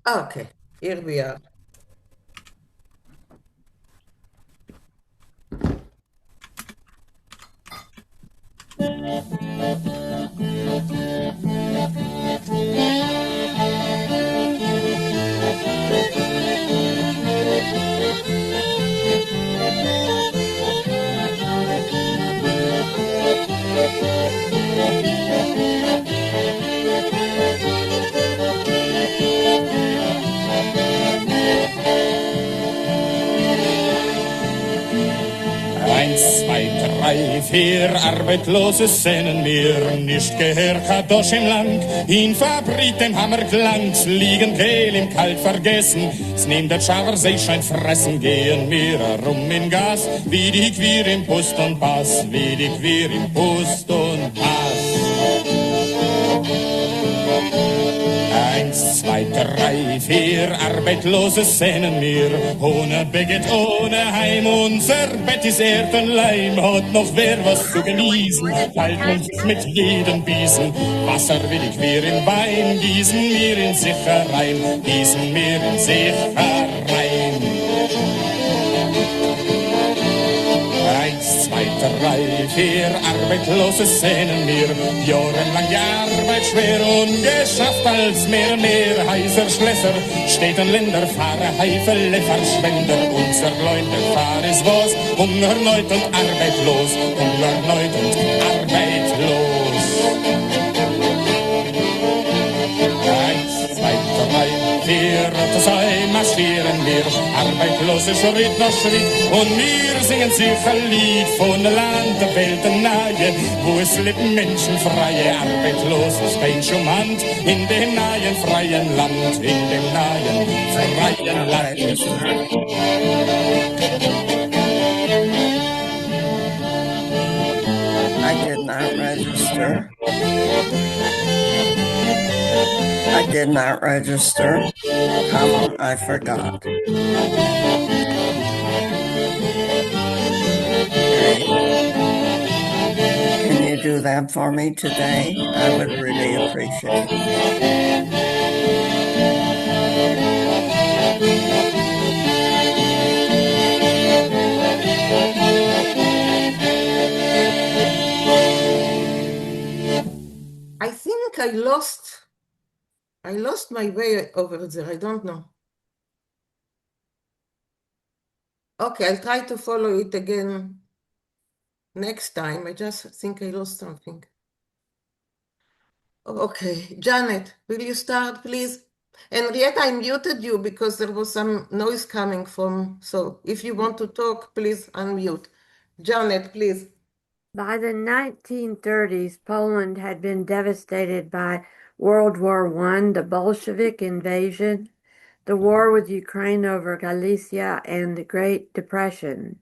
Okay, here we are. Eins, zwei, drei, vier Arbeitslose sehnen mir, nicht gehört Kadosh im Land, in Fabrik dem Hammerglanz, liegen Kehl im Kalt vergessen, es nimmt der Schauer Seeschein fressen, gehen wir herum in Gas, wie die Queer im Pust und Pass, wie die Queer im Pust und Pass. Eins, zwei, drei, vier Arbeitslose sehnen mir, ohne Beget, ohne Heim, unser Bett ist Erdenleim, hat noch wer was zu genießen, teilt uns mit jedem Biesen, Wasser will ich mir in Wein, gießen wir in sich herein, gießen wir in sich herein. Eins, zwei, drei, vier Arbeitslose sehnen mir, jahrelang die Arbeit schwer und geschafft als mehr, heißer Schlesser, Städten, Länder, Fahrer, Heifele, Verschwender, unser Leute, Fahr ist was, Hungerneut und arbeitlos, Hungerneut und arbeitlos. Eins, zwei, drei, vier, zwei marschieren wir, arbeitslose Schritt nach Schritt, und wir singen sicher Lied von Land der Welt nahe, wo es leben menschenfreie, arbeitslos ist kein Schumand, in dem nahen freien Land, in dem nahen freien Land. I did not register. I did not register. I forgot. Can you do that for me today? I would really appreciate it. I think I lost my way over there. I don't know. Okay, I'll try to follow it again next time. I just think I lost something. Okay, Janet, will you start, please? And yet I muted you because there was some noise coming from, so if you want to talk, please unmute. Janet, please. By the 1930s, Poland had been devastated by World War I, the Bolshevik invasion, the war with Ukraine over Galicia, and the Great Depression.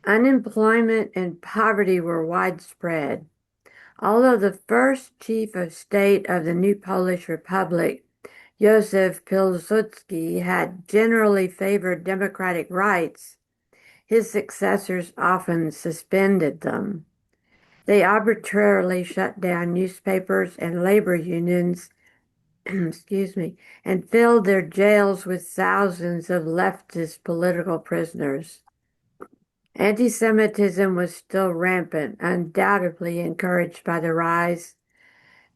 Unemployment and poverty were widespread. Although the first chief of state of the new Polish Republic, Józef Pilsudski, had generally favored democratic rights, his successors often suspended them. They arbitrarily shut down newspapers and labor unions, and filled their jails with thousands of leftist political prisoners. Anti-Semitism was still rampant, undoubtedly encouraged by the rise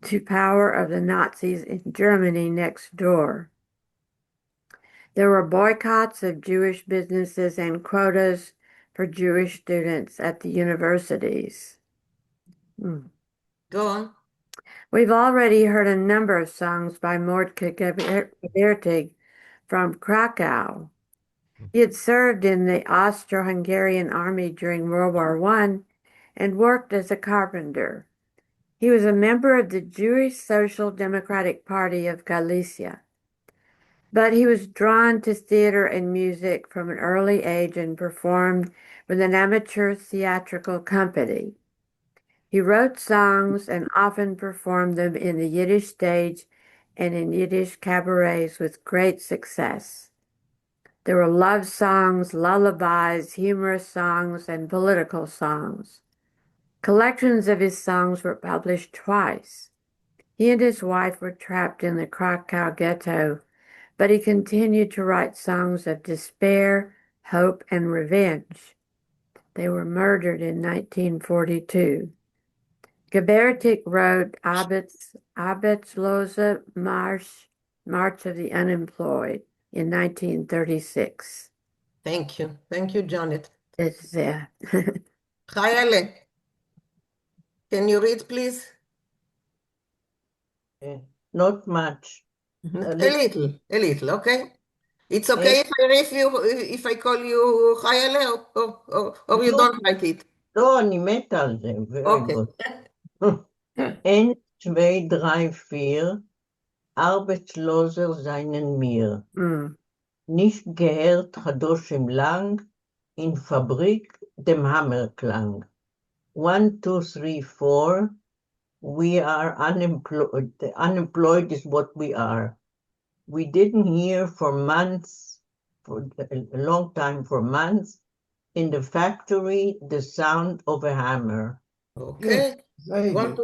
to power of the Nazis in Germany next door. There were boycotts of Jewish businesses and quotas for Jewish students at the universities. Go on. We've already heard a number of songs by Mordke Gebertig from Krakow. He had served in the Austro-Hungarian army during World War I and worked as a carpenter. He was a member of the Jewish Social Democratic Party of Galicia. But he was drawn to theater and music from an early age and performed with an amateur theatrical company. He wrote songs and often performed them in the Yiddish stage and in Yiddish cabarets with great success. There were love songs, lullabies, humorous songs, and political songs. Collections of his songs were published twice. He and his wife were trapped in the Krakow ghetto but he continued to write songs of despair, hope, and revenge. They were murdered in 1942. Gebertig wrote Arbeitslose March of the Unemployed in 1936. Thank you. Thank you, Janet. It's Chayale, can you read, please? Not much. A little, okay? It's okay if I call you Chayale or you No, don't like it? לא, אני מתה על זה, very Okay. good. 1, 2, 3, 4, Arbeitslose seinen mir. Nicht gehört Chadoshim lang, in Fabrik dem Hammerklang. 1, 2, 3, 4, we are unemployed. Unemployed is what we are. We didn't hear for months, for a long time, for months, in the factory, the sound of a hammer. Okay. Want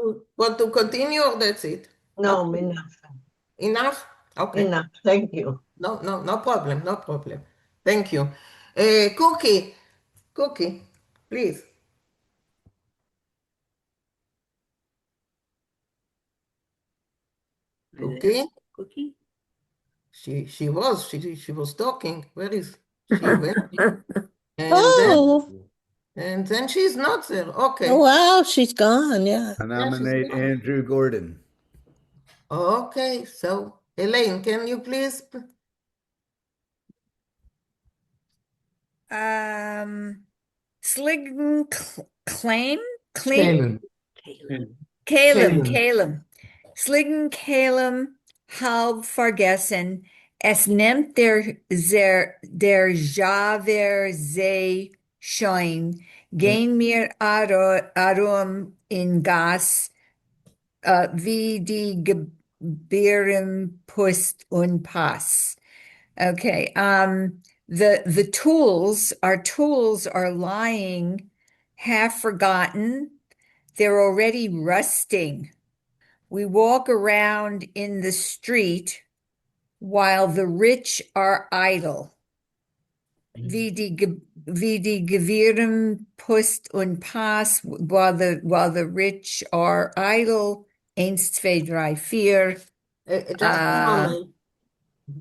to continue or that's it? No, enough. Enough? Okay. Enough, thank you. No problem, no problem. Thank you. Cookie, please. Cookie? She was talking. Where is she? And then she's not there. Okay. Oh, wow, she's gone, yeah. I nominate Andrew Gordon. Okay, so Elaine, can you please? Sligan Claim? Calem. Sligan Calem halb vergessen. Es nimmt der Javer sei schein. Gehen mir arum in Gas, wie die Gebirgen Pust und Pass. Okay. The tools, our tools are lying half forgotten. They're already rusting. We walk around in the street while the rich are idle. Wie die Gewirren Pust und Pass, while the rich are idle. 1, 2, 3, 4. Just a moment.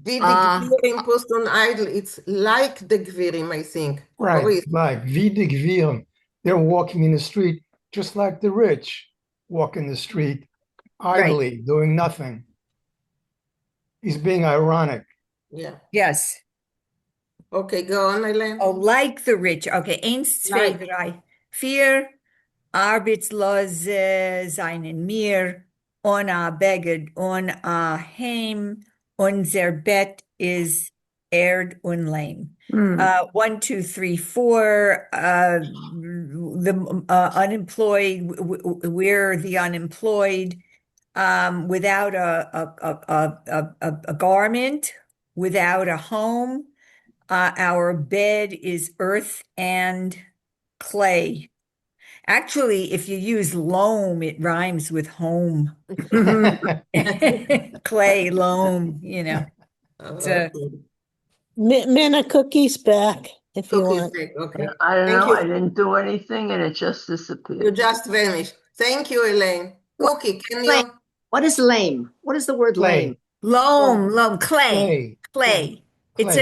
Wie die Gvirim post on idle, it's like the Gvirim, I think. Right, like wie die Gvirim. They're walking in the street just like the rich walk in the street idly, doing nothing. He's being ironic. Yeah. Yes. Okay, go on, Elaine. Oh, like the rich. Okay, 1, 2, 3, 4. Arbeitslose seien mir, ohne Beged, ohne Heim, unser Bett is Erd und Lehm. 1, 2, 3, 4. The unemployed. We're the unemployed. Without a garment, without a home. Our bed is earth and clay. Actually, if you use loam, it rhymes with home. Clay, loam, you know. Minna Cookie's back, if you want. Okay. I don't Thank know, you. I didn't do anything and it just disappeared. You just vanished. Thank you, Elaine. Cookie, can you? What is lame? What is the word lame? Loam, clay. It's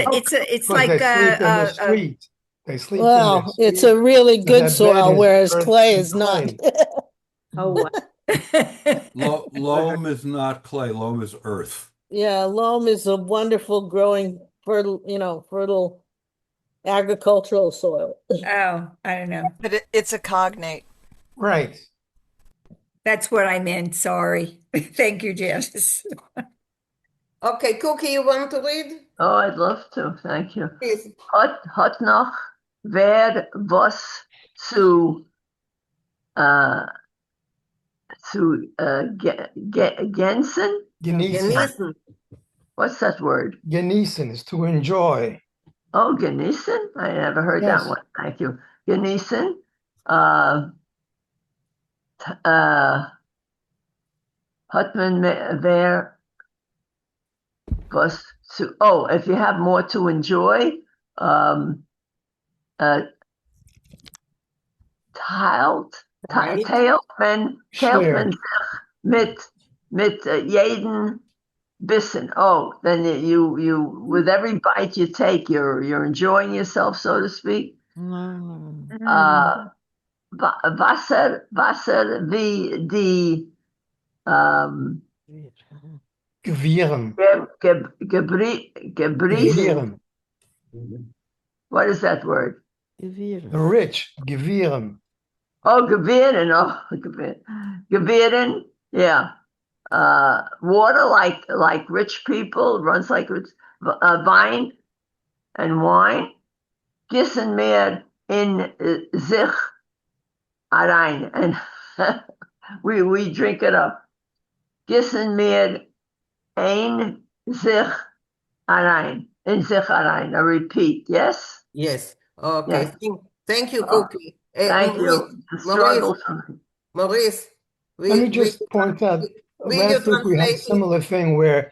like they sleep in the street. They sleep in the street. It's a really good soil, whereas clay is not. Oh, wow. Loam is not clay. Loam is earth. Yeah, loam is a wonderful growing, fertile agricultural soil. Oh, I don't know. But it's a cognate. Right. That's what I meant. Sorry. Thank you, Janice. Okay, Cookie, you want to read? Oh, I'd love to, thank you. Please. Hat noch wer was zu Gensen? Genießen. What's that word? Genießen is to enjoy. Oh, genießen? I never heard that one. Thank you. Genießen. Hat man wer was if you have more to enjoy, teilt man sich mit jeden Bissen. Oh, then you with every bite you take, you're enjoying yourself, so to speak. Wasser wie die Gewirren. Gebriesen. What is that word? The rich, Gewirren. Oh, Gewirren. Oh, Gewirren. Yeah. Water like rich people, runs like wine and wine. Gissen mehr in sich rein. And we drink it up. Gissen mehr ein sich rein. In sich rein. I repeat, yes? Yes. Okay. Yes. Thank you, Cookie. Thank you. The struggle. Maurice, let me just point out, last week we had a similar thing where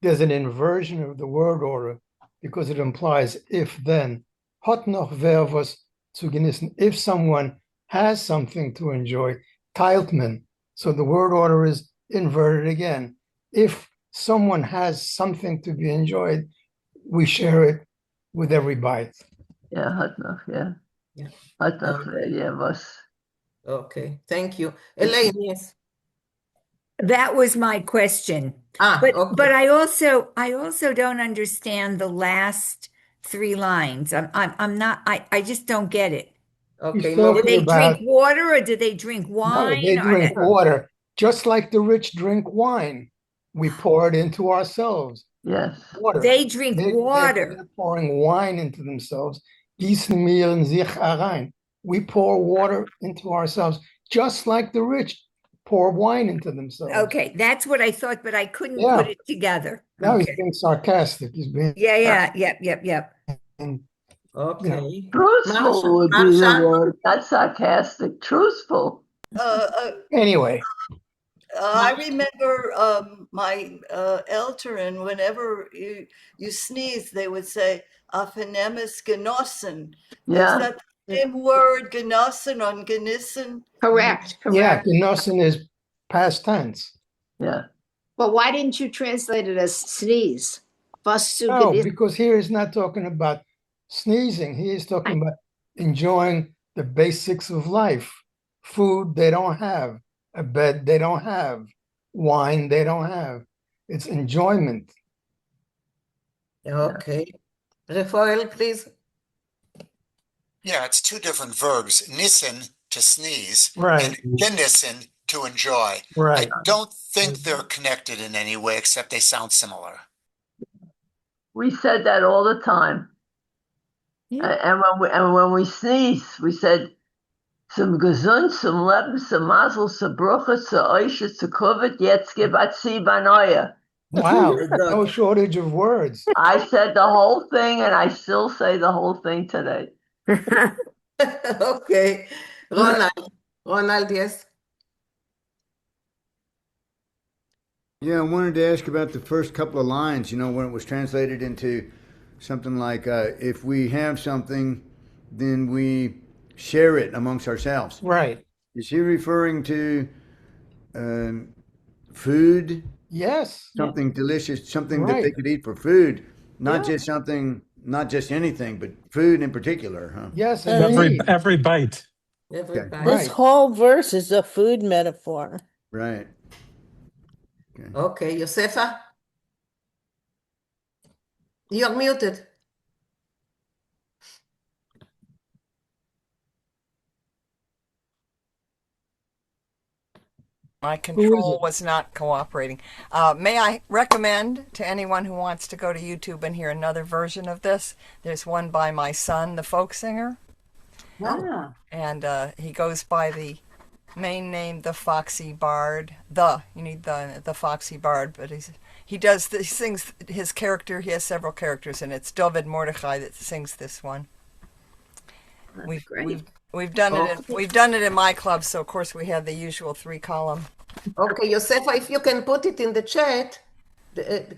there's an inversion of the word order because it implies if then. Hat noch wer was zu genießen. If someone has something to enjoy, teilt man. So the word order is inverted again. If someone has something to be enjoyed, we share it with every bite. Yeah, hat noch, yeah. Hat noch wer was. Okay, thank you. Elaine, yes. That was my question. Okay. But I also don't understand the last 3 lines. I just don't get it. Okay. Do they drink water or do they drink wine? No, they drink water, just like the rich drink wine. We pour it into ourselves. Yes. Water. They drink water. They're pouring wine into themselves. Gießen mir in sich rein. We pour water into ourselves, just like the rich pour wine into themselves. Okay, that's what I thought, but I couldn't put it together. Now he's being sarcastic. He's being Yep. And, okay. Truthful would be the word. Not sarcastic. Truthful. Anyway. I remember my Eltern, whenever you sneeze, they would say, "Aphonemus genossen." Yeah. Is that the same word, genossen on genissen? Correct. Yeah, genossen is past tense. Yeah. Well, why didn't you translate it as sneeze? No, because here he's not talking about sneezing. He is talking about enjoying the basics of life. Food they don't have. A bed they don't have. Wine they don't have. It's enjoyment. Okay. Rafael, please. Yeah, it's 2 different verbs. Nissen, to sneeze, right, and genissen, to enjoy. Right. I don't think they're connected in any way, except they sound similar. We said that all the time. Yeah. And when we sneeze, we said, zum Gesund, zum Leben, zum Mazel, zum Bruche, zu Oishe, zu Covid, jetzt gebat sie Banoia. Wow, no shortage of words. I said the whole thing, and I still say the whole thing today. Okay. Ronald, yes. Yeah, I wanted to ask about the first couple of lines, when it was translated into something like, if we have something, then we share it amongst ourselves. Right. Is he referring to food? Yes. Something delicious, something that they could eat for food, not just something, not just anything, but food in particular, huh? Yes. Every bite. Every bite. This whole verse is a food metaphor. Right. Okay, Josefa? You're muted. My control was not cooperating. May I recommend to anyone who wants to go to YouTube and hear another version of this? There's one by my son, the folk singer. Ah. And he goes by the main name, the Foxy Bard. You need the Foxy Bard, but he sings his character. He has several characters, and it's David Mordechai that sings this one. We've done it in my club, so of course we have the usual 3-column. Okay, Josefa, if you can put it in the chat.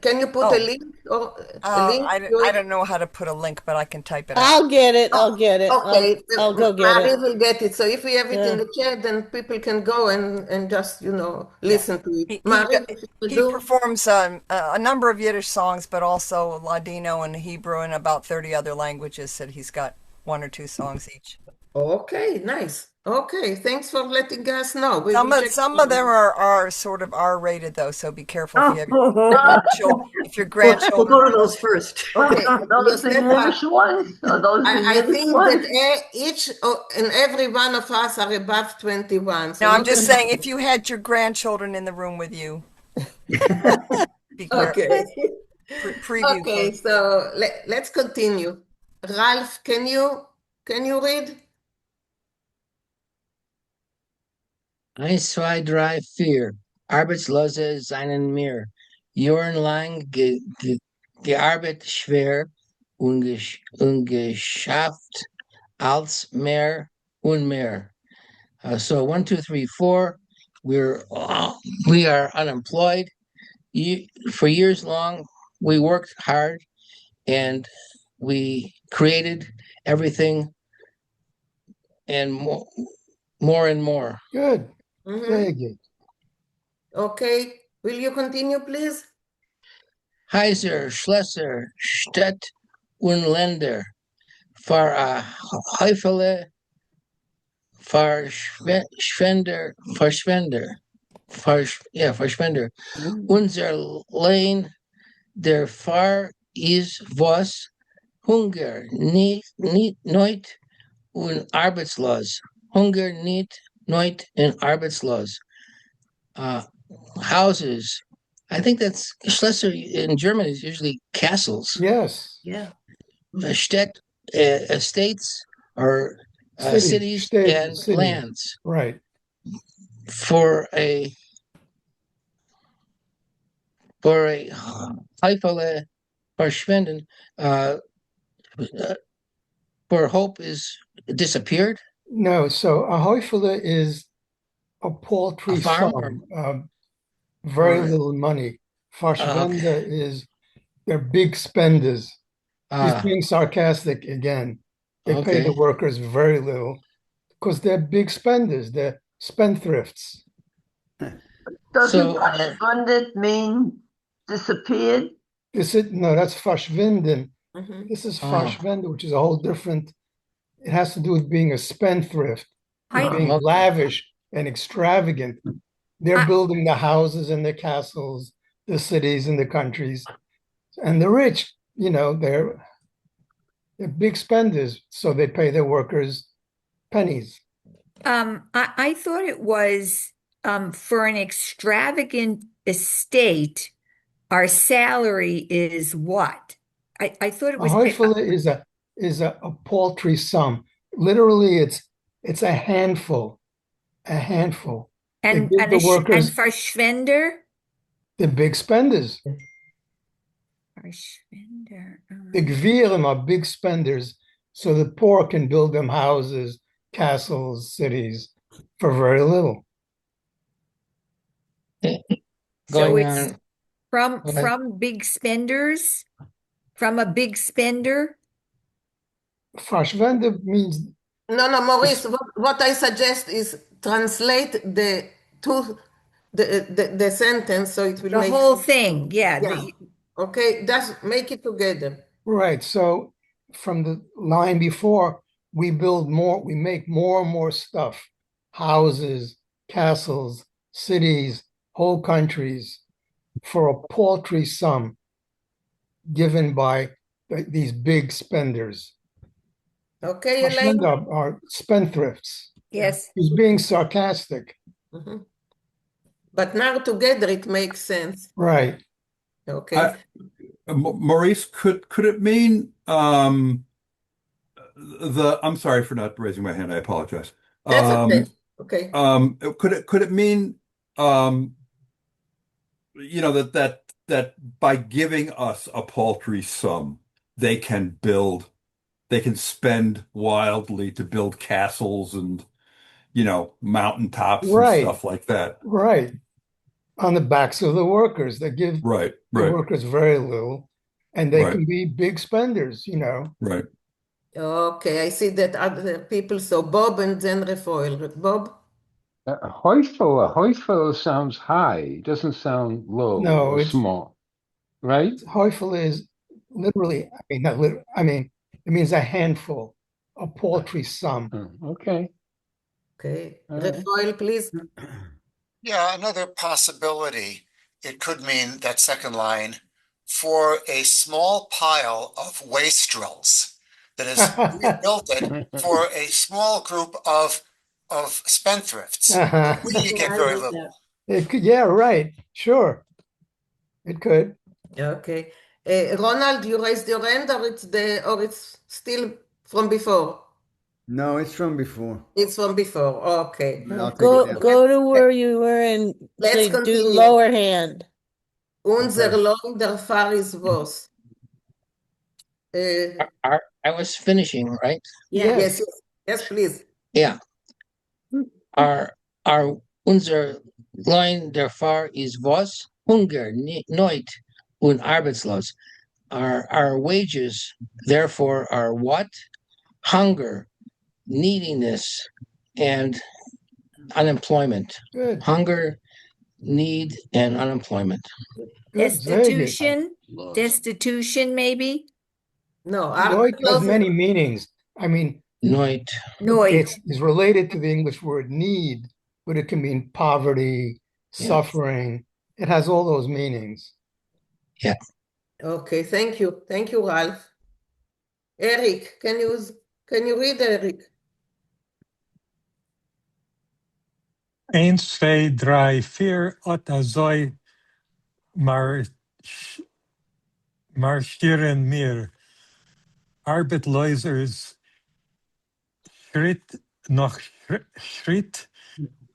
Can you put a link or a link to I it? don't know how to put a link, but I can type it out. I'll get it. I'll Oh, get it. okay. I'll go get Mary it. will get it. So if we have it in Yeah. the chat, then people can go and just, Yeah. listen to it. He he Mary, what you he do? performs a number of Yiddish songs, but also Ladino and Hebrew and about 30 other languages. Said he's got one or two songs each. Okay, nice. Okay, thanks for letting us know. We will check Some it of out. them are sort of R-rated though, so be careful if you have if your We'll grandchildren go to are those listening. first. Okay, Are those the Josefa, Yiddish ones? Are those the I Yiddish think that ones? each and every one of us are above 21. So Now I'm not just saying, if you had your grandchildren in the room with you, be careful. okay. Preview Okay, first. so let's continue. Ralph, can you read? 1, 2, 3, 4. Arbeitslose seinen mir. Jahrelang gearbeitet schwer und geschafft als mehr und mehr. So 1, 2, 3, 4. We are unemployed. For years long, we worked hard and we created everything and more and more. Good. Mhm. Very good. Okay, will you continue, please? Heiser, Schlesser, Stadt und Länder, für a Häufele, Verschwender. Unser Lane, der Fahr ist was, Hunger, nicht und arbeitslos. Hunger, nicht und arbeitslos. Houses. I think that's Schlesser in German is usually castles. Yes. Yeah. Stadt, estates or cities and cities. lands. Right. For a Heifele verschwinden, for hope is disappeared. No, so a Häufele is a paltry A farm sum, very or- little money. Verschwender okay. is they're big spenders. He's being sarcastic again. They pay the Okay. workers very little because they're big spenders. They're spendthrifts. Doesn't So, verschwindet mean disappeared? No, that's verschwinden. Mhm. This is Oh. verschwender, which is a whole different. It has to do with being a spendthrift, with being okay. lavish and extravagant. They're building the houses and the castles, the cities and the countries, and the rich, they're big spenders, so they pay their workers pennies. I thought it was for an extravagant estate, our salary is what? I thought it A was Häufele is a paltry sum. Literally, it's a handful, a handful. They and give and the a workers Verschwender. the big spenders. Verschwender. The Gvirim are big spenders, so the poor can build them houses, castles, cities for very little. So Going it's on. from big spenders, from a big spender. Verschwender means No, Maurice, what I suggest is translate the sentence so it will The make whole sense. thing, yeah. Yeah. Okay, just make it together. right. So from the line before, we make more and more stuff, houses, castles, cities, whole countries for a paltry sum given by these big spenders. Okay, Elaine? Are spendthrifts. Yes. He's being sarcastic. Mhm. But now together it makes sense. Right. Okay. Maurice, could it mean I'm sorry for not raising my hand. I apologize. That's okay. Okay. Could it mean that by giving us a paltry sum, they can spend wildly to build castles and mountaintops and Right. stuff like that. Right. on the backs of the workers. They give Right, the right, workers very little, and they right, can be big spenders, you know. right. Okay, I see that other people, so Bob and then Refoil. Bob? Heufel sounds high. It doesn't sound low No, or it's small, right? Heufel is literally, I mean, not literally, I mean, it means a handful, a paltry sum. Okay. Okay. All right. Refoil, please. Yeah, another possibility, it could mean that second line, for a small pile of wastrels. That is, we built it for a small group of spendthrifts Uh-huh. who really get very little. It could, yeah, right. Sure. It could. Okay. Ronald, you raised your hand, or it's still from before? No, it's from before. It's from before. Okay. I'll take it Go down. go to where you were and Let's say do continue. lower hand. Unser Okay. Lohn der Fahr ist was? I was finishing, right? Yes, yes, yes, please. Yeah. Our unser Lohn der Fahr is was Hunger, Neut und Arbeitslos. Our wages, therefore, are what? Hunger, neediness, and unemployment. Good. Hunger, need, and unemployment. Destitution? Destitution, maybe? No, Noit has many meanings. I mean, Noit. It's related to the English word need, but it can mean poverty, suffering. It has all those meanings. Yeah. Okay, thank you. Thank you, Ralph. Eric, can you read, Eric? 1, 2, 3, 4, Otta Zoi marschieren mir. Arbeitslosers Schritt nach Schritt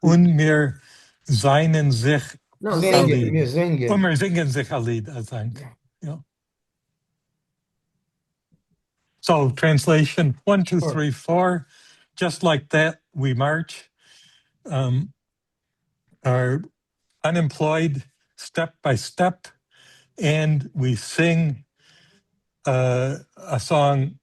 und wir seinen sich No, ein singen, wir Lied. singen. Und wir singen sich ein Lied, I think. Yeah. So, translation 1, 2, 3, 4. Just like that, we march. Are unemployed step by step, and we sing a song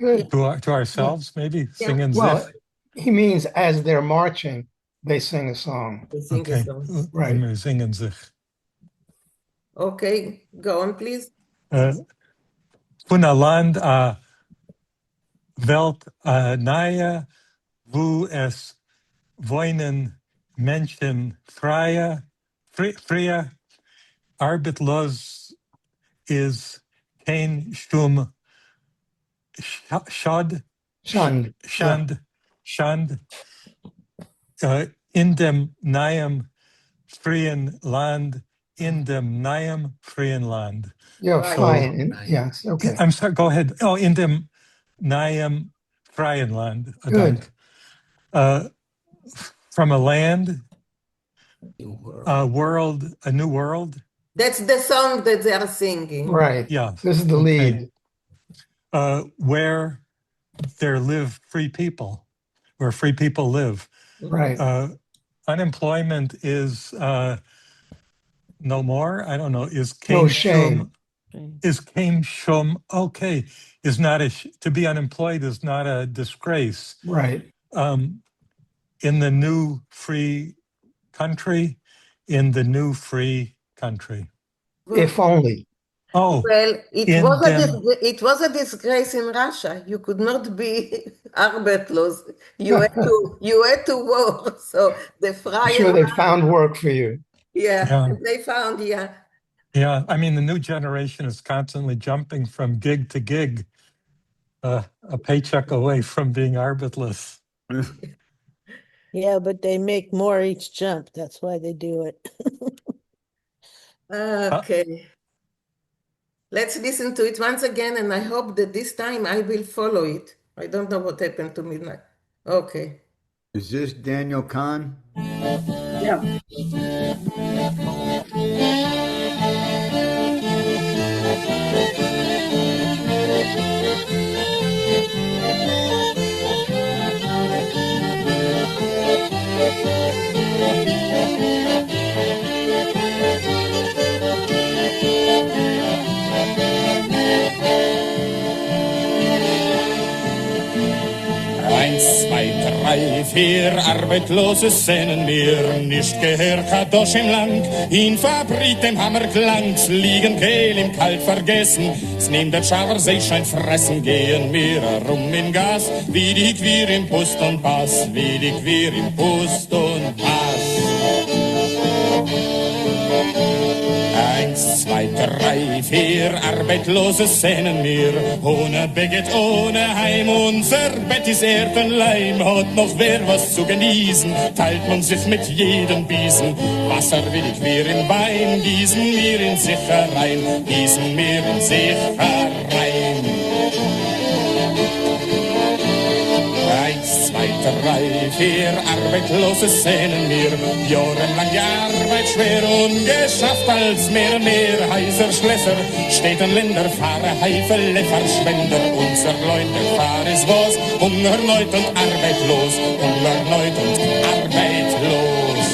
to ourselves, maybe singing Well, sich. he means as they're marching, they sing a song. They sing a Okay, song. Right. und wir singen sich. Okay, go on, please. Von ein Land a Welt a nahe, wo es wohnen Menschen freie, arbeitslos ist kein Schand, in dem nahen freien Land, in dem nahen freien Land. Yeah, So, fine. Yes, okay. I'm sorry, go ahead. Oh, in dem nahen freien Land, I Good. think. From a land, a world, a new world. That's the song that they are singing. Right. Yeah. This is the lead. Where there live free people, where free people live. Right. Unemployment is no more. I don't know. Is No kein shame. shum? Is kein shum? Okay. Is not to be unemployed is not a disgrace. Right. In the new free country, in the new free country. If only. Oh, well, it was a disgrace in Russia. You could not be arbeitslos. You had to work. So the Freien. I'm sure they found work for you. Yeah. They found. Yeah. Yeah, I mean the new generation is constantly jumping from gig to gig, a paycheck away from being arbeitsless. Yeah, but they make more each jump. That's why they do it. Okay. Let's listen to it once again, and I hope that this time I will follow it. I don't know what happened to me now. Okay. Is this Daniel Kahn? Yeah. drei, vier Arbeitslose sehnen mir, nicht gehör Kadosh im Land, in Fabrik dem Hammerklangs, liegen Kehl im Kalt vergessen, es nimmt der Schauer Seeschein fressen, gehen wir rum im Gas, wie die Queer im Pust und Pass, wie die Queer im Pust und Pass. 1, 2, 3, 4 Arbeitslose sehnen mir, ohne Beget, ohne Heim, unser Bett ist Erdenleim, hat noch wer was zu genießen, teilt man sich mit jedem Biesen, Wasser will ich wir in Wein, gießen wir in sich herein, gießen wir in sich herein. 1, 2, 3, 4 Arbeitslose sehnen mir, jahrelang die Arbeit schwer und geschafft als mehr heiser Schlesser, Städten, Länder, Fahrer, Heifele, Verschwender, unser Leute, Fahr ist was, Hungerneut und arbeitlos, Hungerneut und arbeitlos.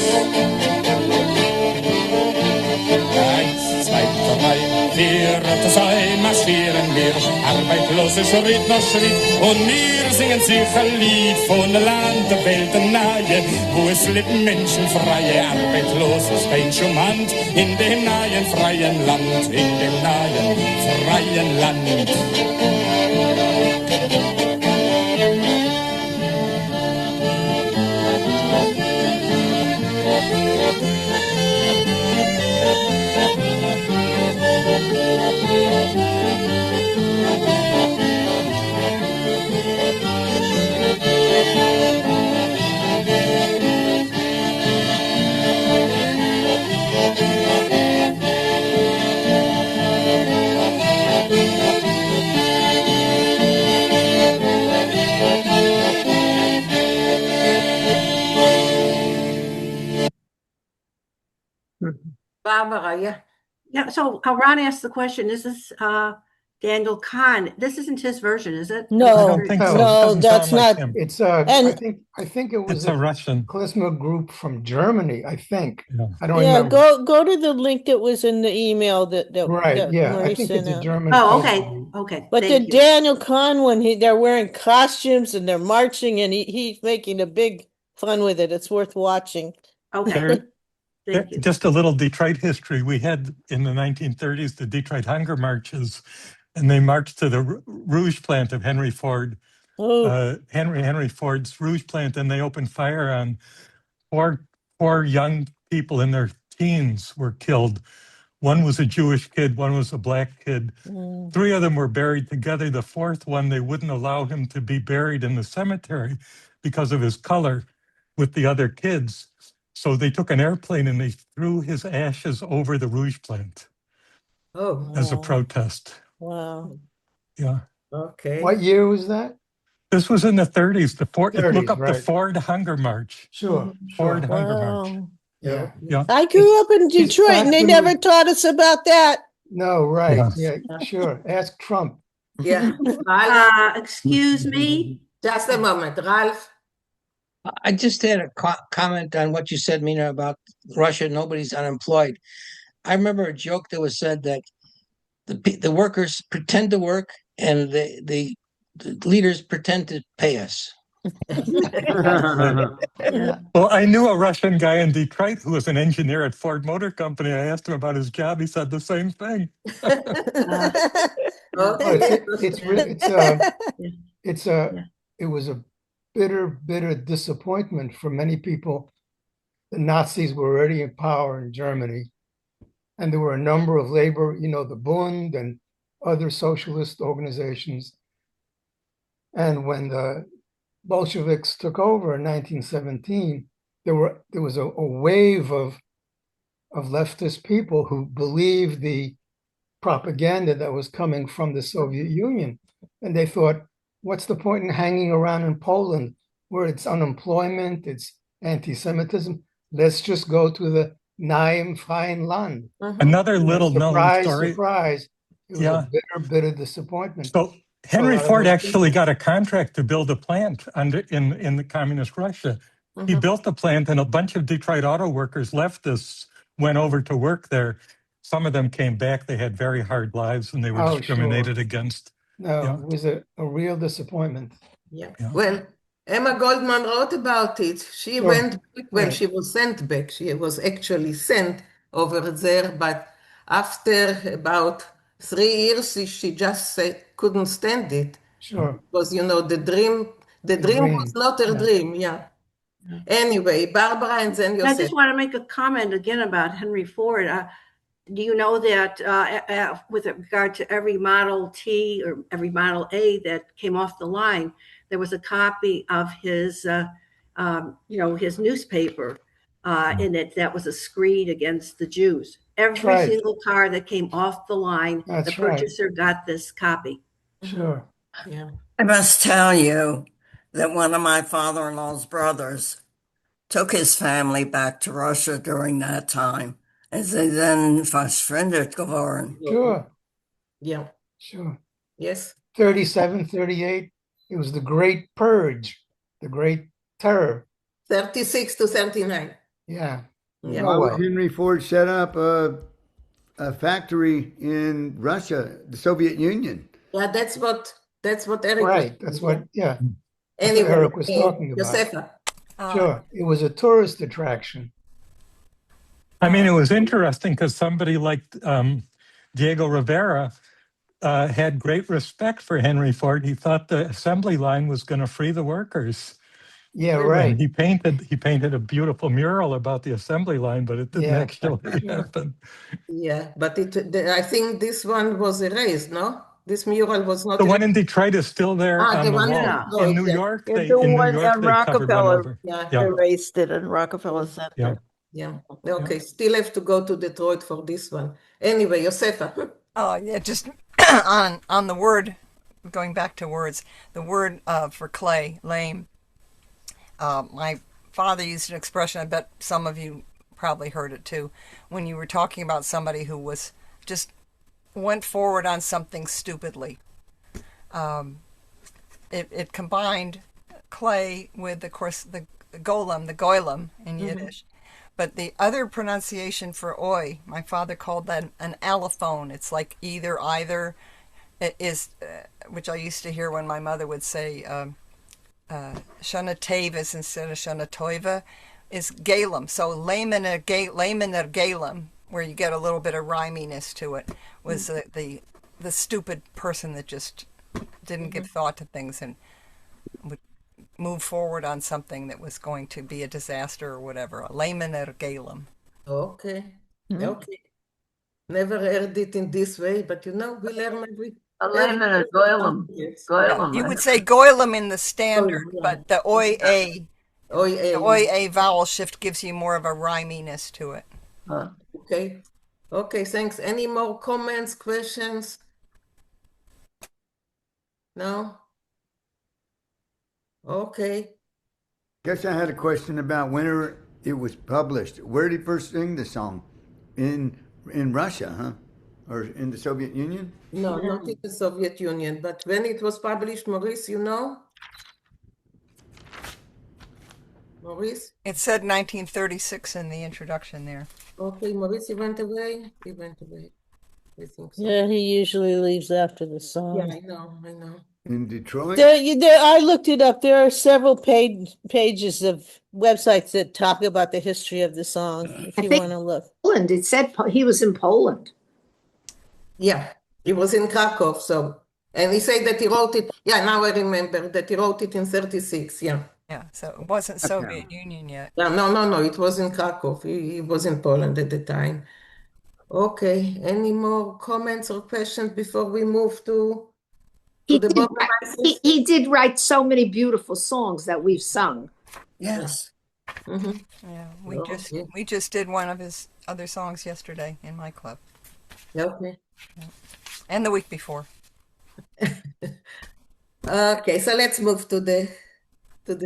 1, 2, 3, 4, zwei marschieren wir, Arbeitslose Schritt nach Schritt, und wir singen sich ein Lied von Land der Welt nahe, wo es lebt menschenfreie Arbeitslose, stehen schon Hand in dem nahen freien Land, in dem nahen freien Land. Barbara, yeah. Yeah, so Ron asked the question, is this Daniel Kahn? This isn't his version, is it? No, I don't think so. It no, doesn't that's sound like not. him. It's And I think it was It's a Russian. klezmer group from Germany. I think. Yeah. I don't yeah, remember. go to the link that was in the email that Right. that Yeah. Marie I think sent it's a out. German. Oh, klezmer okay. group. Okay. But the Thank you. Daniel Kahn one, they're wearing costumes and they're marching, and he's making a big fun with it. It's worth watching. Okay. There- Thank you. Just a little Detroit history. We had in the 1930s the Detroit hunger marches, and they marched to the Rouge plant of Henry Ford. Henry Ford's Rouge plant, and they opened fire on four young people in their teens were killed. One was a Jewish kid, one was a black kid. Mm. 3 of them were buried together. The 4th one, they wouldn't allow him to be buried in the cemetery because of his color with the other kids. So they took an airplane and they threw his ashes over the Rouge plant as a protest. Wow. Yeah. Okay. What year was that? This was in the 30s. The Ford. 30s, Look up the right. Ford Hunger March. Sure. Ford Sure. Hunger March. Wow. Yeah. Yeah. I grew up in Detroit, and they never taught us about that. No, right. Yeah. Yeah. Sure. Ask Trump. Yeah. Excuse me. Just a moment, Ralph. I just had a comment on what you said, Mina, about Russia. Nobody's unemployed. I remember a joke that was said that the workers pretend to work and the leaders pretend to pay us. Well, I knew a Russian guy in Detroit who was an engineer at Ford Motor Company. I asked him about his job. He said the same thing. It was a bitter disappointment for many people. The Nazis were already in power in Germany, and there were a number of labor, the Bund and other socialist organizations. And when the Bolsheviks took over in 1917, there was a wave of leftist people who believed the propaganda that was coming from the Soviet Union. And they thought, what's the point in hanging around in Poland where it's unemployment, it's anti-Semitism? Let's just go to the Naim Freien Land. Another little known story. Surprise. It was a bitter disappointment. So Henry Ford actually got a contract to build a plant in the communist Russia. He built the plant, and a bunch of Detroit auto workers, leftists, went over to work there. Some of them came back. They had very hard lives, and they were discriminated against. No, it was a real disappointment. Yeah. Well, Emma Goldman wrote about it. She Sure. went back, well, Right. she was sent back. She was actually sent over there, but after about 3 years, she just said, couldn't stand it. Sure. Because, the dream was not her dream, yeah. Anyway, Barbara and then I Yosef. just want to make a comment again about Henry Ford. Do you know that with regard to every Model T or every Model A that came off the line, there was a copy of his, his newspaper in it that was a screed against the Jews. Every right. single car that came off the line, That's the right. purchaser got this copy. Sure. Yeah. I must tell you that one of my father-in-law's brothers took his family back to Russia during that time, as they then verschwindet geworden. Sure. Yeah. Sure. Yes. 37, 38. It was the Great Purge, the Great Terror. 36 to 39. Yeah. Yeah. Why would Henry Ford set up a factory in Russia, the Soviet Union? Yeah, that's what Eric Right. was That's what, yeah. That's Anyway, what Eric was talking about. Josefa. Sure. It was a tourist attraction. I mean, it was interesting because somebody like Diego Rivera had great respect for Henry Ford. He thought the assembly line was going to free the workers. Yeah, right. And he painted a beautiful mural about the assembly line, but it didn't actually happen. Yeah, but I think this one was erased, no? This mural was not The one erased. in Detroit is still there on the the one wall. Detroit, In New yes. York, Yeah, they covered one Rockefeller over. erased it in Rockefeller Center. Yeah. Okay, still have to go to Detroit for this one. Anyway, Josefa. Oh, yeah, just on the word, going back to words, the word for clay, lame. My father used an expression, I bet some of you probably heard it too, when you were talking about somebody who was just went forward on something stupidly. It combined clay with, of course, the goylem in Yiddish. But the other pronunciation for oi, my father called that an allophone. It's like either. It is, which I used to hear when my mother would say, Shana Tavis instead of Shana Toiva, is Galem. So Laymaner Galem, where you get a little bit of rhyminess to it, was the stupid person that just didn't give thought to things and would move forward on something that was going to be a disaster or whatever. A Laymaner Galem. Okay. Okay. Never heard it in this way, but we learn every. A layman, a goylem. Goylem. You would say goylem in the standard, but the the oi vowel shift gives you more of a rhyminess to it. Okay. Okay, thanks. Any more comments, questions? No? Okay. Guess I had a question about when it was published. Where did he first sing the song? In Russia, huh? Or in the Soviet Union? No, not in the Soviet Union, but when it was published, Maurice, you know? Maurice? It said 1936 in the introduction there. Okay, Maurice, he went away? He went away. I think so. Yeah, he usually leaves after the song. Yeah, I know. In Detroit? I looked it up. There are several pages of websites that talk about the history of the song, if you want to look. Poland. It said he was in Poland. Yeah, he was in Krakow, so. And he said that he wrote it. Yeah, now I remember that he wrote it in 36, yeah. Yeah, so it wasn't Soviet Union yet. Yeah, no, it was in Krakow. He was in Poland at the time. Okay, any more comments or questions before we move to the he did write so many beautiful songs that we've sung. Yes. Yeah, we just did one of his other songs yesterday in my club. Okay. Yeah. And the week before. Okay, so let's move to the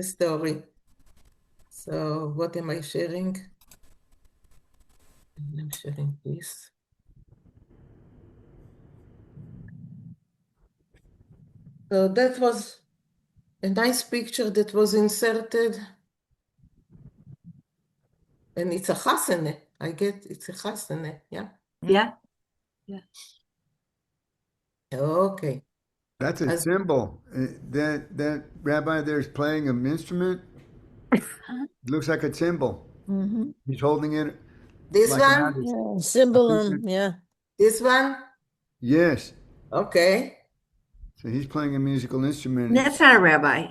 story. So what am I sharing? I'm sharing this. So that was a nice picture that was inserted. And it's a chasene. I get it's a chasene, yeah? Yeah. Okay. That's a cymbal. That rabbi there's playing an instrument. Looks like a cymbal. Mm-hmm. He's holding it. This like one? Yeah, cymbal, yeah. This one? Yes. Okay. So he's playing a musical instrument. That's not a rabbi.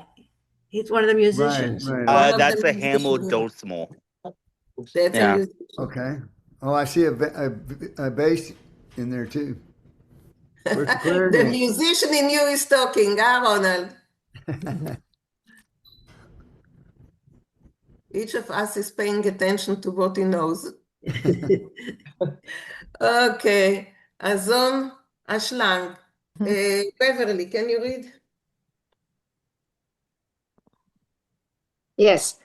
He's one of the musicians. Right. That's a Hamel Dosmal. That's Yeah. a musician. Okay. Oh, I see a bass in there too. Where's the The clarinet? musician in you is talking, Ronald? Each of us is paying attention to what he knows. Okay. Azon Ashlang. Beverly, can you read? Yes.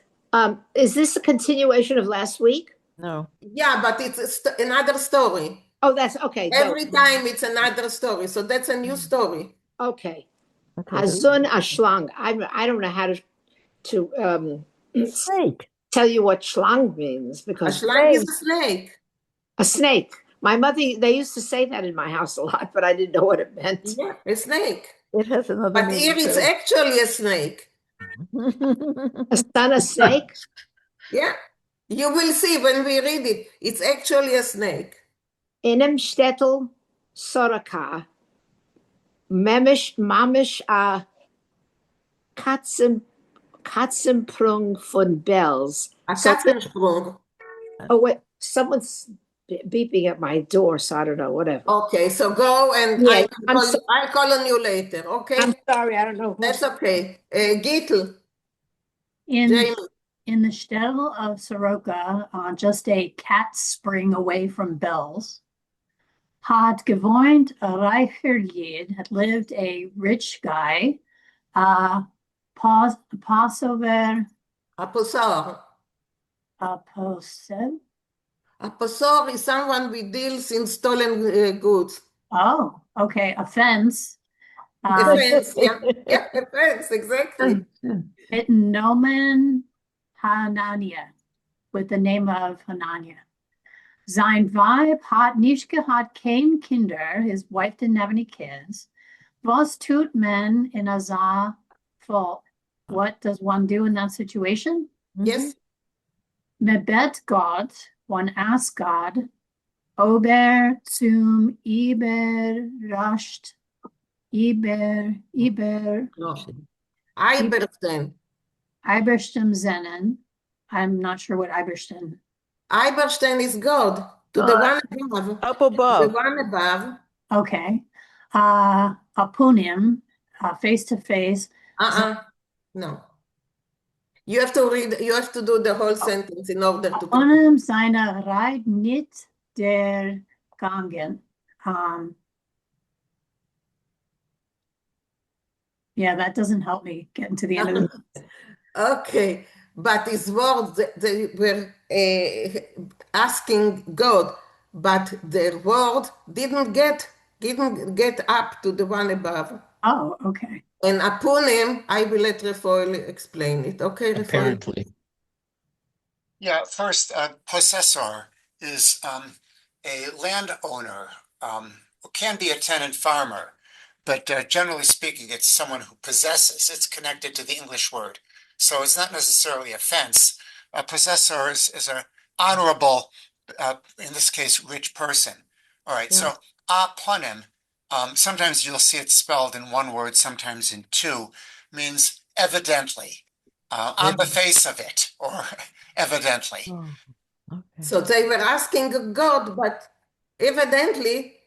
Is this a continuation of last week? No. Yeah, but it's another story. Oh, that's okay. Every time it's another story. So that's a new story. Okay. Hazun Ashlang. I don't know how to snake. Tell you what schlang means because Ashlang is a snake. A snake. My mother, they used to say that in my house a lot, but I didn't know what it meant. Yeah, a snake. It has another But meaning here it's too. actually a snake. A son of snake? Yeah. You will see when we read it. It's actually a snake. Inem shtetl soraka. Mamish a Katzenprung von bells. A Katzensprung. Oh, wait. Someone's beeping at my door, so I don't know, whatever. Okay, so go and Yeah, I'll call on you later, okay? I'm sorry, I don't know. That's okay. Gittel. In the shtetl of Soroka, just a cat's spring away from Bells, had gewohnt a reicher Yid, had lived a rich guy, Passover. Aposor. Aposel? Aposor is someone who deals in stolen goods. Oh, okay. Offense. Offense, yeah. Yeah, offense, exactly. It nomen Hanania, with the name of Hanania. Sein Weib hat nicht gehabt kein Kinder. His wife didn't have any kids. Was tut men in a fall? What does one do in that situation? Yes. Mebet God, one asks God, Ober zum Iberrascht, Ibersten. Ibersten Zennen. I'm not sure what Ibersten. Ibersten is God, to the one above. Up above. The one above. Okay. Apunim, face to face. No. You have to read, you have to do the whole sentence in order to. Apunim seine Reit nicht der Gangen. Yeah, that doesn't help me get into the end of it. Okay, but his words, they were asking God, but their word didn't get up to the one above. Oh, okay. And upon him, I will let Rafael explain it. Okay, Rafael? Apparently. Yeah, first, possessor is a landowner, can be a tenant farmer, but generally speaking, it's someone who possesses. It's connected to the English word. So it's not necessarily a fence. A possessor is an honorable, in this case, rich person. All right, Yeah. so aponym, sometimes you'll see it spelled in one word, sometimes in two, means evidently, on the face of it, or evidently. So they were asking God, but evidently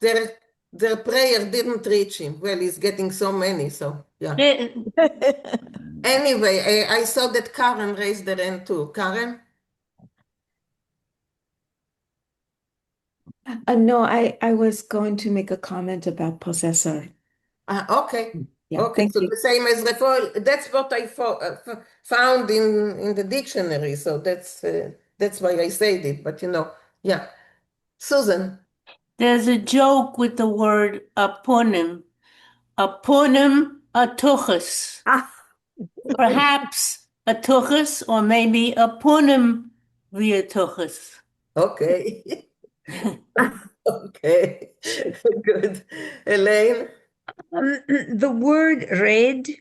their prayer didn't reach him. Well, he's getting so many, so yeah. Anyway, I saw that Karen raised her hand too. Karen? No, I was going to make a comment about possessor. Okay. Yeah, okay, thank so you. the same as Rafael. That's what I found in the dictionary. So that's why I said it. But yeah. Susan. There's a joke with the word aponym. Aponym atuchus. Perhaps atuchus, or maybe aponym viatuchus. Okay. Okay. Good. Elaine? The word raid,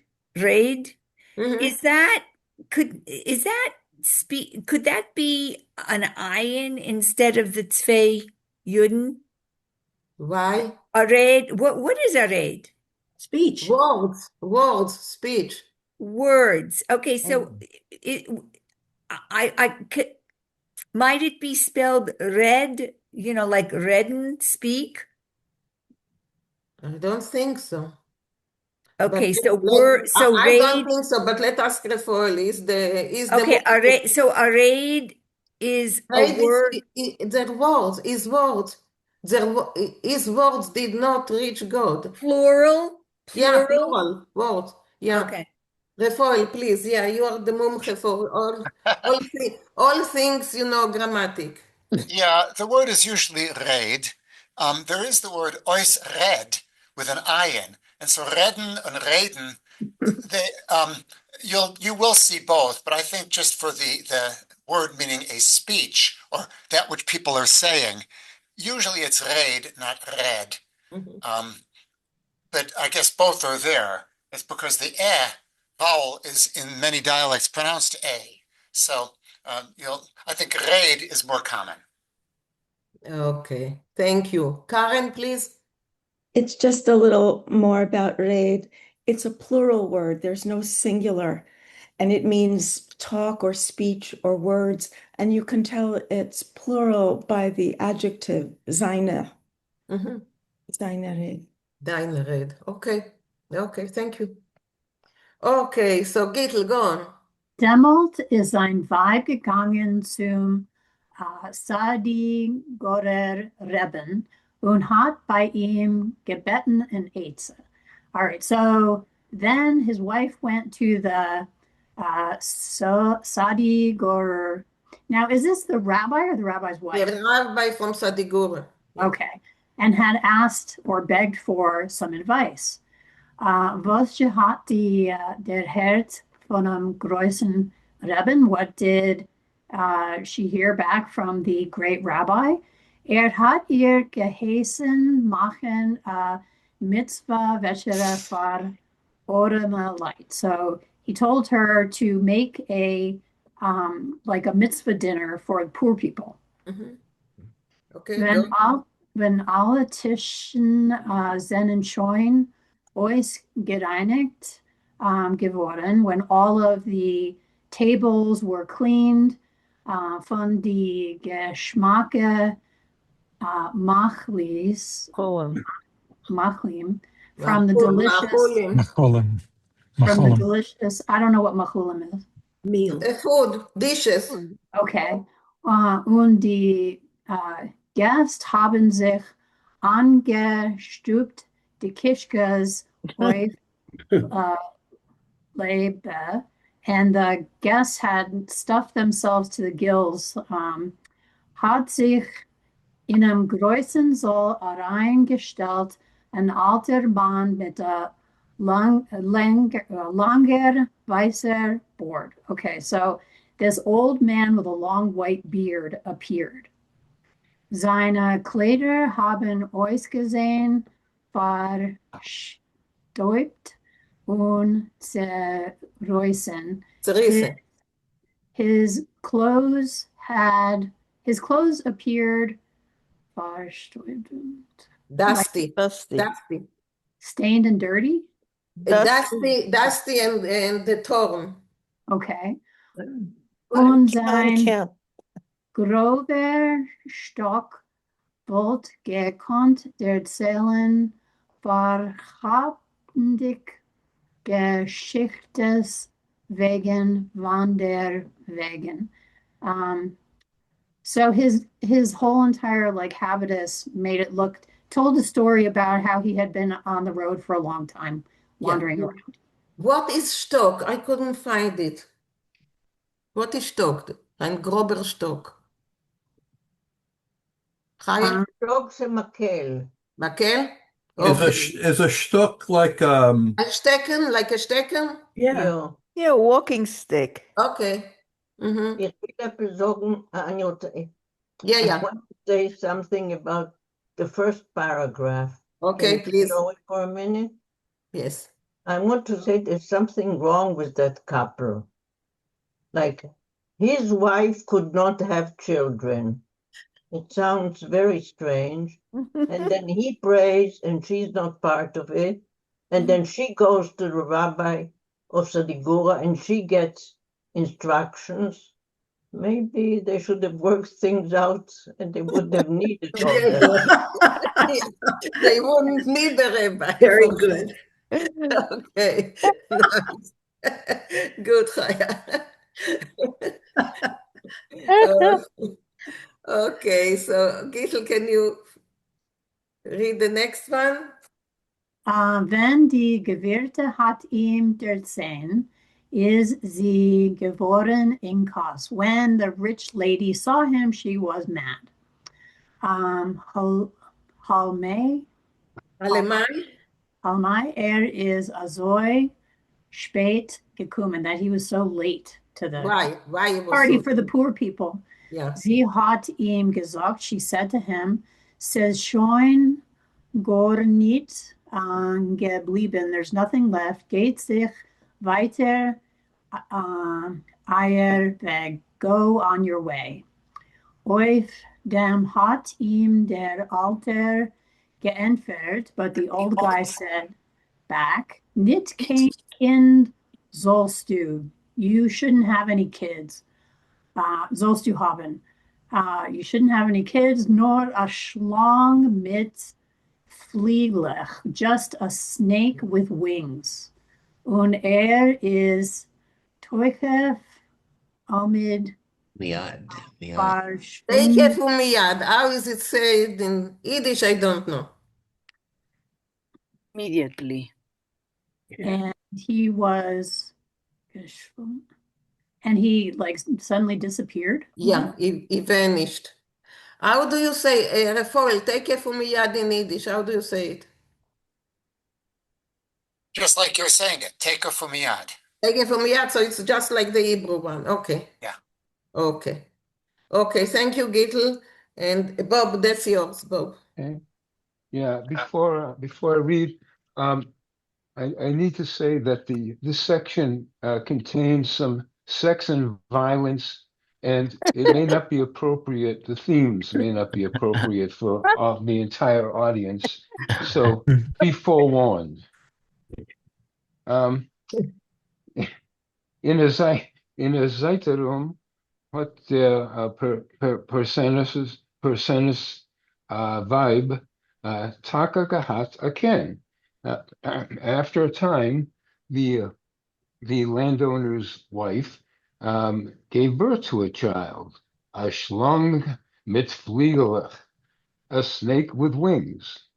Mhm. is that could that be an ayin instead of the tzvei yuden? Why? A raid. What is a raid? Speech. Words, speech. Words. Okay, so it, might it be spelled red? You know, like redden, speak. I don't think so. Okay, But so word. So I don't raid. think so, but let us refer. Is the Okay, a raid. So a raid is a Raid word. their words, his words. His words did not reach God. Plural? Yeah, Plural? plural words. Yeah. Okay. Refoil, please. Yeah, you are the mumche for all things, grammatic. Yeah, the word is usually reid. There is the word ois red with an ayin, and so redden and reden, they you will see both, but I think just for the word meaning a speech or that which people are saying, usually it's reid, not red. But I guess both are there. It's because the vowel is in many dialects pronounced a. So I think reid is more common. Okay, thank you. Karen, please. It's just a little more about raid. It's a plural word. There's no singular, and it means talk or speech or words. And you can tell it's plural by the adjective seine. Seine Rede. Deine Rede. Okay. Okay, thank you. Okay, so Gittel, go on. Demmelt ist ein Weib gegangen zum Sadi Gorer Rebben und hat bei ihm gebeten and ate. All right, so then his wife went to the Sadi Gorer. Now, is this the rabbi or the rabbi's wife? The rabbi from Sadigura. Okay, and had asked or begged for some advice. Was hat der Herz von einem großen Rebben? What did she hear back from the great rabbi? Hat ihr geheißen machen mitzvah vechere far orema light. So he told her to make like a mitzvah dinner for poor people. Okay, go. Wenn alle Tischen sind schon gereinigt geworden, when all of the tables were cleaned von die Geschmacke Machlim, from the delicious, I don't know what Machulim is. Meal. Food, dishes. Okay. Und die Gäste haben sich angestübt, die Kischkas auf Lebe, and the guests had stuffed themselves to the gills, hat sich in einem großen Saal reingestellt, ein alter Mann mit a langer weißer board. Okay, so this old man with a long white beard appeared. Seine Kleider haben ausgesehen, verstäubt und zerrissen. His clothes appeared Dusty. Stained and dirty? Dusty and the torn. Okay. Und sein grober Stock wollt gekonnt erzählen wahrhaftig Geschichtes wegen Wanderwegen. So his whole entire like habitus made it told a story about how he had been on the road for a long time, wandering around. What is Stock? I couldn't find it. What is Stock? Ein grober Stock. Stock's a makel. Makel? Okay. Is a stock like a stecken, like a stecken? Yeah. Yeah, a walking stick. Okay. Ich will besorgen, Anjota. Yeah. I want to say something about the first paragraph. Okay, Can please. you know it for a minute? Yes. I want to say there's something wrong with that couple. Like, his wife could not have children. It sounds very strange. And then he prays and she's not part of it. And then she goes to the rabbi of Sadigura and she gets instructions. Maybe they should have worked things out and they wouldn't have needed all that. They wouldn't need the rabbi. Very good. Okay. Nice. Good, Chaya. Okay, so Gisel, can you read the next one? Wenn die Gewirte hat ihm erzählen, is sie geworden in Kos. When the rich lady saw him, she was mad. Halmei is azoi spät gekommen, that he was so late to the Why he was party so for the poor people. Yeah. Sie hat ihm gesagt, she said to him, says schon gar nicht geblieben, there's nothing left, geht sich weiter eier Weg, go on your way. Auf dem hat ihm der Alter geantwortet, but the old guy said back, nicht kein Kind sollst du. You shouldn't have any kids. Sollst du haben. You shouldn't have any kids, nor a Schlang mit Flieglech, just a snake with wings. Und is Toichef Amid Miad. Take it from miyad. How is it said in Yiddish? I don't know. Immediately. And he was, and he like suddenly disappeared. Yeah, he vanished. How do you say, Refoel, take it from miyad in Yiddish? How do you say it? Just like you're saying it, take her from miyad. Take it from miyad, so it's just like the Hebrew one. Okay. Yeah. Okay. Okay, thank you, Gittel. And Bob, that's yours, Bob. Okay. Yeah, before I read, I need to say that this section contains some sex and violence, and it may not be appropriate. The themes may not be appropriate for the entire audience, so be forewarned. In a Zeiterum hat der Personus Vibe Taka gehat again. After a time, the landowner's wife gave birth to a child, a Schlang mit Fliegelach, a snake with wings.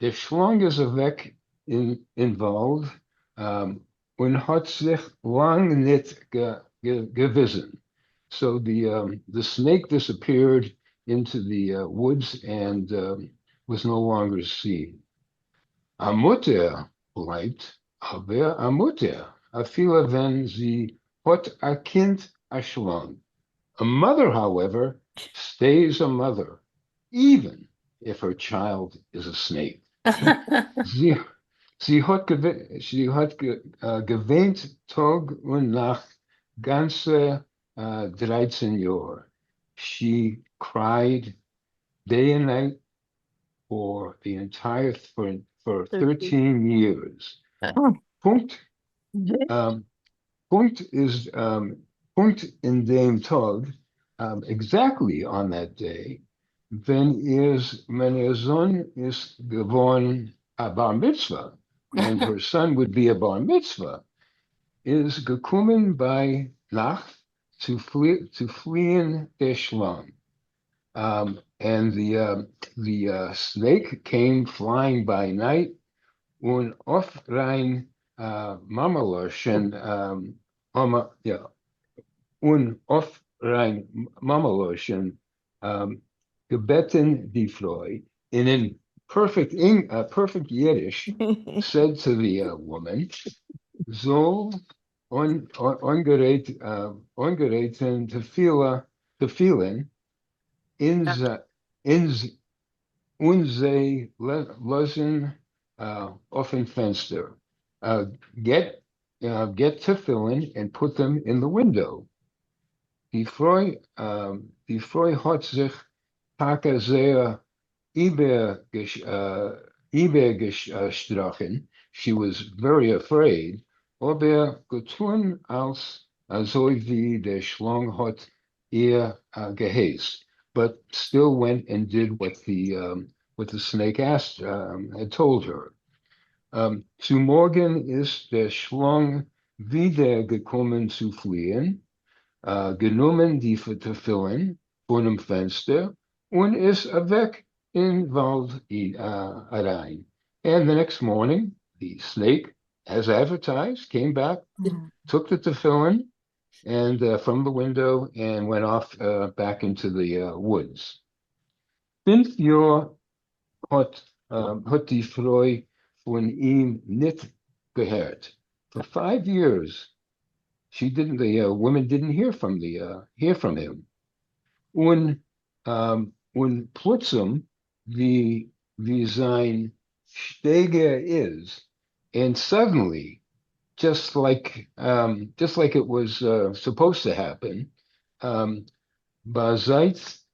Der Schlang is a weg involved, und hat sich lang nicht gewissen. So the snake disappeared into the woods and was no longer seen. A Mutter bleibt, aber a Mutter, a viele wenn sie hat a Kind a Schlang. A mother, however, stays a mother, even if her child is a snake. Sie hat gewähnt Tag und Nacht ganze 13 Jahre. She cried day and night for 13 years. Punkt. Punkt in dem Tag, exactly on that day, wenn ihr Sohn ist geworden a bar mitzvah, and her son would be a bar mitzvah, is gekommen by Nacht to fleeing der Schlang. And the snake came flying by night, und auf rein Mamaloschen, und auf rein Mamaloschen, gebeten die Frau in perfect Yiddish, said to the woman, so ongereten te feeling in und sie lassen offen Fenster. Get tefillin and put them in the window. Die Frau hat sich Taka sehr übergestrachen. She was very afraid. Aber getun als so wie der Schlang hat ihr geheißt, but still went and did what the snake asked had told her. Zu Morgen ist der Schlang wiedergekommen zu fliehen, genommen die Tefillin von dem Fenster und ist weg in Wald rein. And the next morning, the snake, as advertised, came back, took the tefillin and from the window and went off back into the woods. 5 Jahre hat die Frau von ihm nicht gehört. For 5 years, the woman didn't hear from him. Und plötzlich, wie sein Steiger is, and suddenly, just like it was supposed to happen, Beweist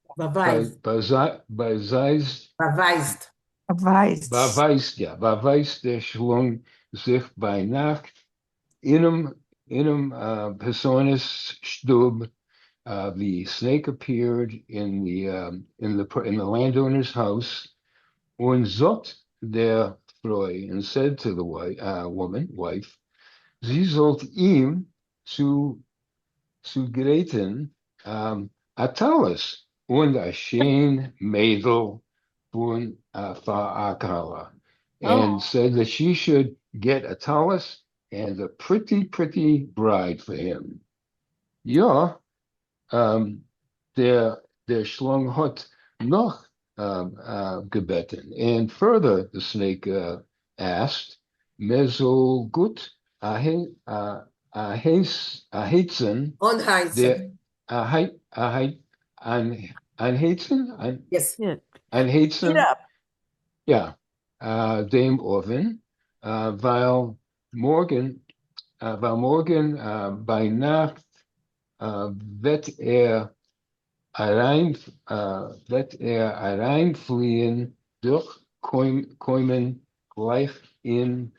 der Schlang sich bei Nacht in einem Personas Stub. The snake appeared in the landowner's house, und sagt der Frau, and said to the wife, sie sollt ihm zu Greten Atalas und a schön Mädel von Akala, and said that she should get a talus and a pretty bride for him. Ja, der Schlang hat noch gebeten, and further the snake asked, mir soll gut aheizen, anheizen, yes, anheizen, ja, dem Oven, weil morgen bei Nacht wird reinfliehen durch Käumen gleich in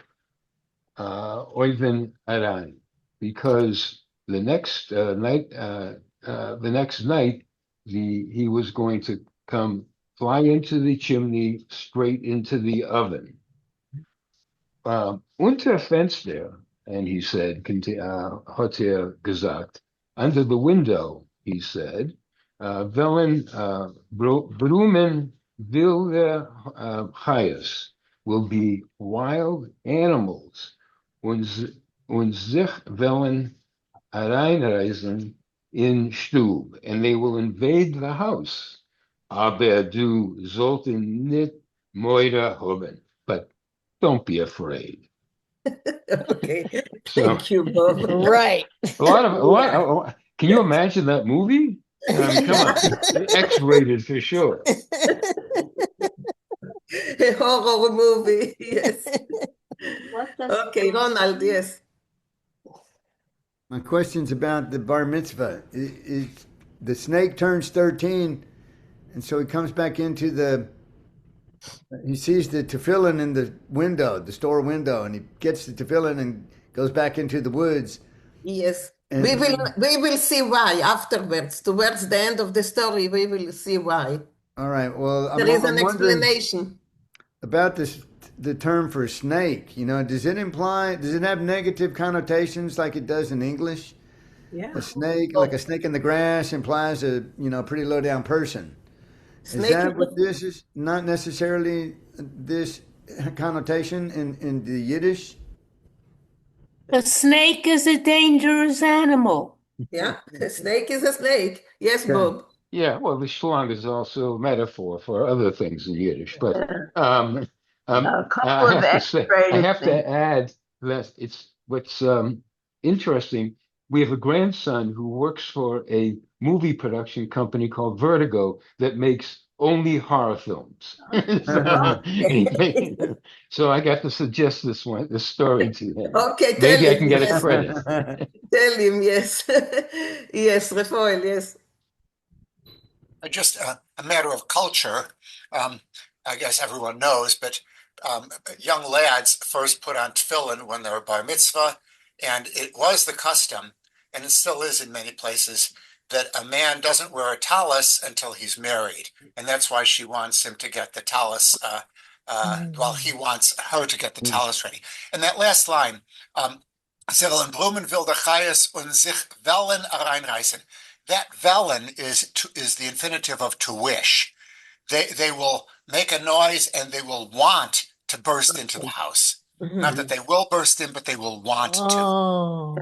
Oven rein, because the next night he was going to come fly into the chimney straight into the oven. Unter Fenster, and he said, hat gesagt, under the window, he said, Wellen Blumen wilde Hayes will be wild animals, und sich wollen reinreisen in Stub, and they will invade the house. Aber du sollten nicht Moira haben, but don't be afraid. Okay, So, thank you, Bob. Right. Can you imagine that movie? Come on, X-rated for sure. A horror movie, yes. Okay, Ronald, yes. My question's about the bar mitzvah. The snake turns 13, and so he comes back into he sees the tefillin in the window, the store window, and he gets the tefillin and goes back into the woods. Yes. And we will see why afterwards. Towards the end of the story, we will see why. All right. Well, There is I'm an explanation about the term for snake. Does it have negative connotations like it does in English? Yeah. A snake, like a snake in the grass, implies a pretty low down person. Is that what this is? Not necessarily this connotation in the Yiddish? A snake is a dangerous animal. Yeah, a snake is a snake. Yes, Okay. Bob. Yeah, well, the schlang is also a metaphor for other things in Yiddish, but A couple I of have to X-rated add things. that what's interesting we have a grandson who works for a movie production company called Vertigo that makes only horror films. So I got to suggest this story to him. Okay, tell Maybe I him, can get a yes. credit. Tell him, yes. Yes, Rafael, yes. Just a matter of culture. I guess everyone knows, but young lads first put on tefillin when they were bar mitzvah, and it was the custom, and it still is in many places, that a man doesn't wear a tallis until he's married, and that's why she wants him to get the tallis. Well, he wants her to get the tallis ready. And that last line, "Sie wollen Blumen wilder Chayes und sich Wellen reinreißen." That velen is the infinitive of to wish. They will make a noise and they will want to burst into the house. Not that they will burst in, but they will want to. Oh.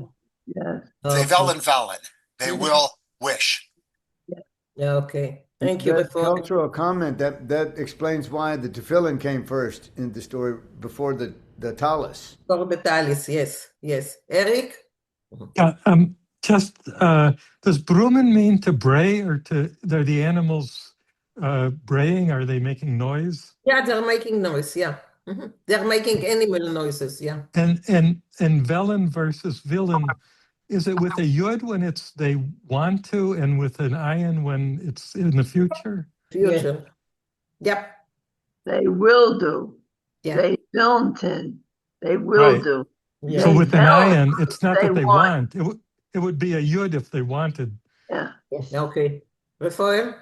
Yes. They velen velen. They will wish. Yeah, okay. Thank you, That Rafael. cultural comment that explains why the tefillin came first in the story before the tallis. For the tallis, yes. Eric? Yeah, just does Brumen mean to bray, or are the animals braying? Are they making noise? Yeah, they're making noise, yeah. They're making animal noises, yeah. And Velen versus villain, is it with a yud when it's they want to, and with an ayin when it's in the future? Future. Yep. They will do. Yeah. They don't in. They will Right. do. Yeah. So They with an tell ayin, it's not they that they want. want. It would be a yud if they wanted. Yeah. Okay. Rafael?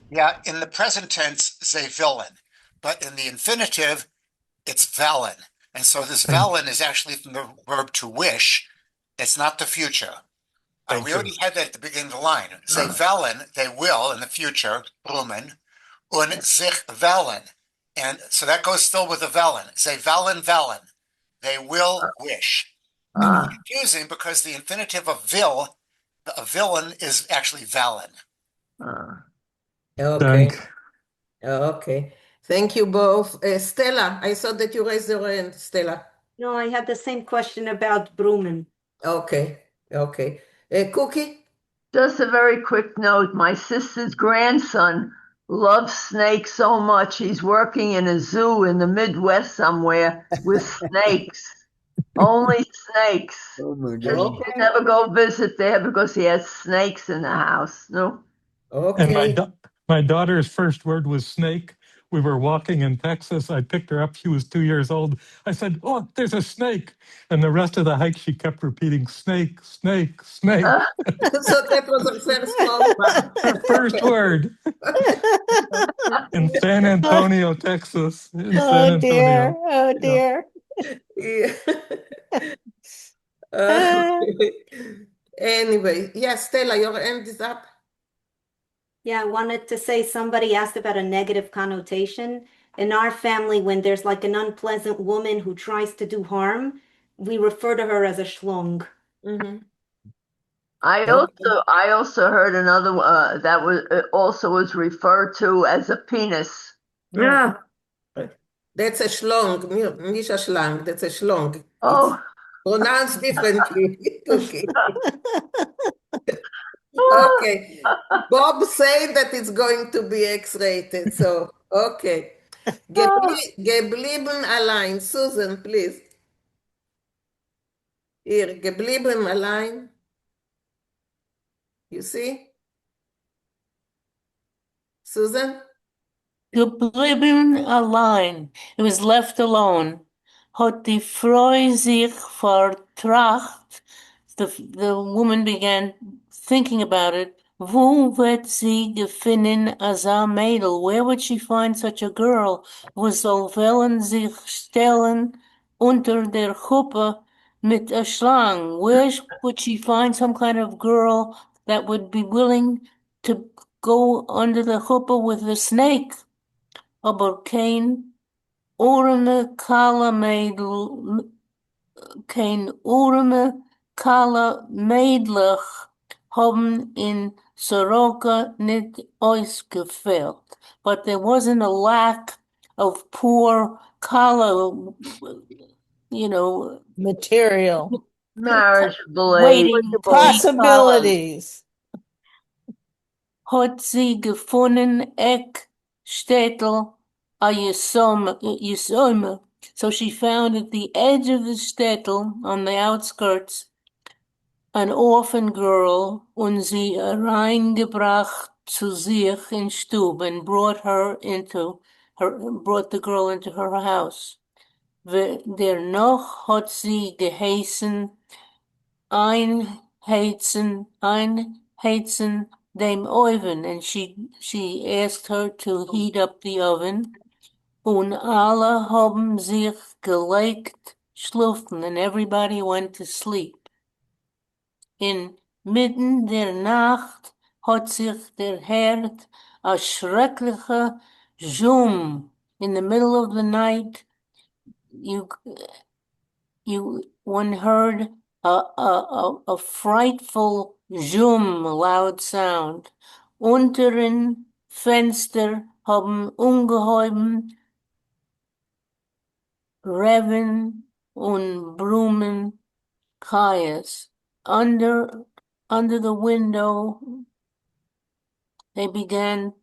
Yeah, in the present tense, say villain, but in the infinitive, it's velen. And so this velen is actually from the verb to wish. It's not the future. We already had that at the beginning of the line. Say velen, they will in the future, Blumen, und sich velen. And so that goes still with the velen. Say velen, velen. They will wish. And it's confusing because the infinitive of a villain is actually velen. Okay. Okay. Thank you both. Stella, I saw that you raised your hand, Stella. No, I had the same question about Bruman. Okay. Cookie? Just a very quick note. My sister's grandson loves snakes so much. He's working in a zoo in the Midwest somewhere with snakes. Only snakes. Oh my And God. he can never go visit there because he has snakes in the house. No. And Okay. my daughter's first word was snake. We were walking in Texas. I picked her up. She was 2 years old. I said, "Oh, there's a snake." And the rest of the hike, she kept repeating, "Snake, snake, snake." So that was her first word. Her first word in San Antonio, Texas. In San Antonio. Oh dear. Yeah. Okay. Anyway, Stella, your hand is up. Yeah, I wanted to say somebody asked about a negative connotation. In our family, when there's like an unpleasant woman who tries to do harm, we refer to her as a schlong. I also heard another that was also was referred to as a penis. Yeah. That's a schlong, nicht a schlang, that's a schlong. Oh. It's pronounced differently. Okay. Bob said that it's going to be X-rated, so okay. Geblieben allein. Susan, please. Here, geblieben allein. You see? Susan? Geblieben allein. It was left alone. Hat die Frau sich vertracht. The woman began thinking about it. Wo wird sie gefunden als ein Mädel? Where would she find such a girl? Wo soll wollen sich stellen unter der Kuppe mit a Schlang? Where would she find some kind of girl that would be willing to go under the Kuppe with a snake? Aber kein orme kala meidlich haben in Soroka nicht ausgefällt. But there wasn't a lack of poor kala, Material. Marriageable age. waiting to be Possibilities. hat sie gefunden Städtel a Yesome. So she found at the edge of the Städtel, on the outskirts, an orphan girl, und sie reingebracht zu sich in Stube and brought the girl into her house. Noch hat sie geheißen einheizen dem Oven, and she asked her to heat up the oven. Und alle haben sich gelegt schlafen, and everybody went to sleep. Inmitten der Nacht hat sich der Herd a schrecklicher Zoom. In the middle of the night, one heard a frightful Zoom, loud sound. Unteren Fenster haben ungeheuben Reven und Blumen Kayas. Under the window, they began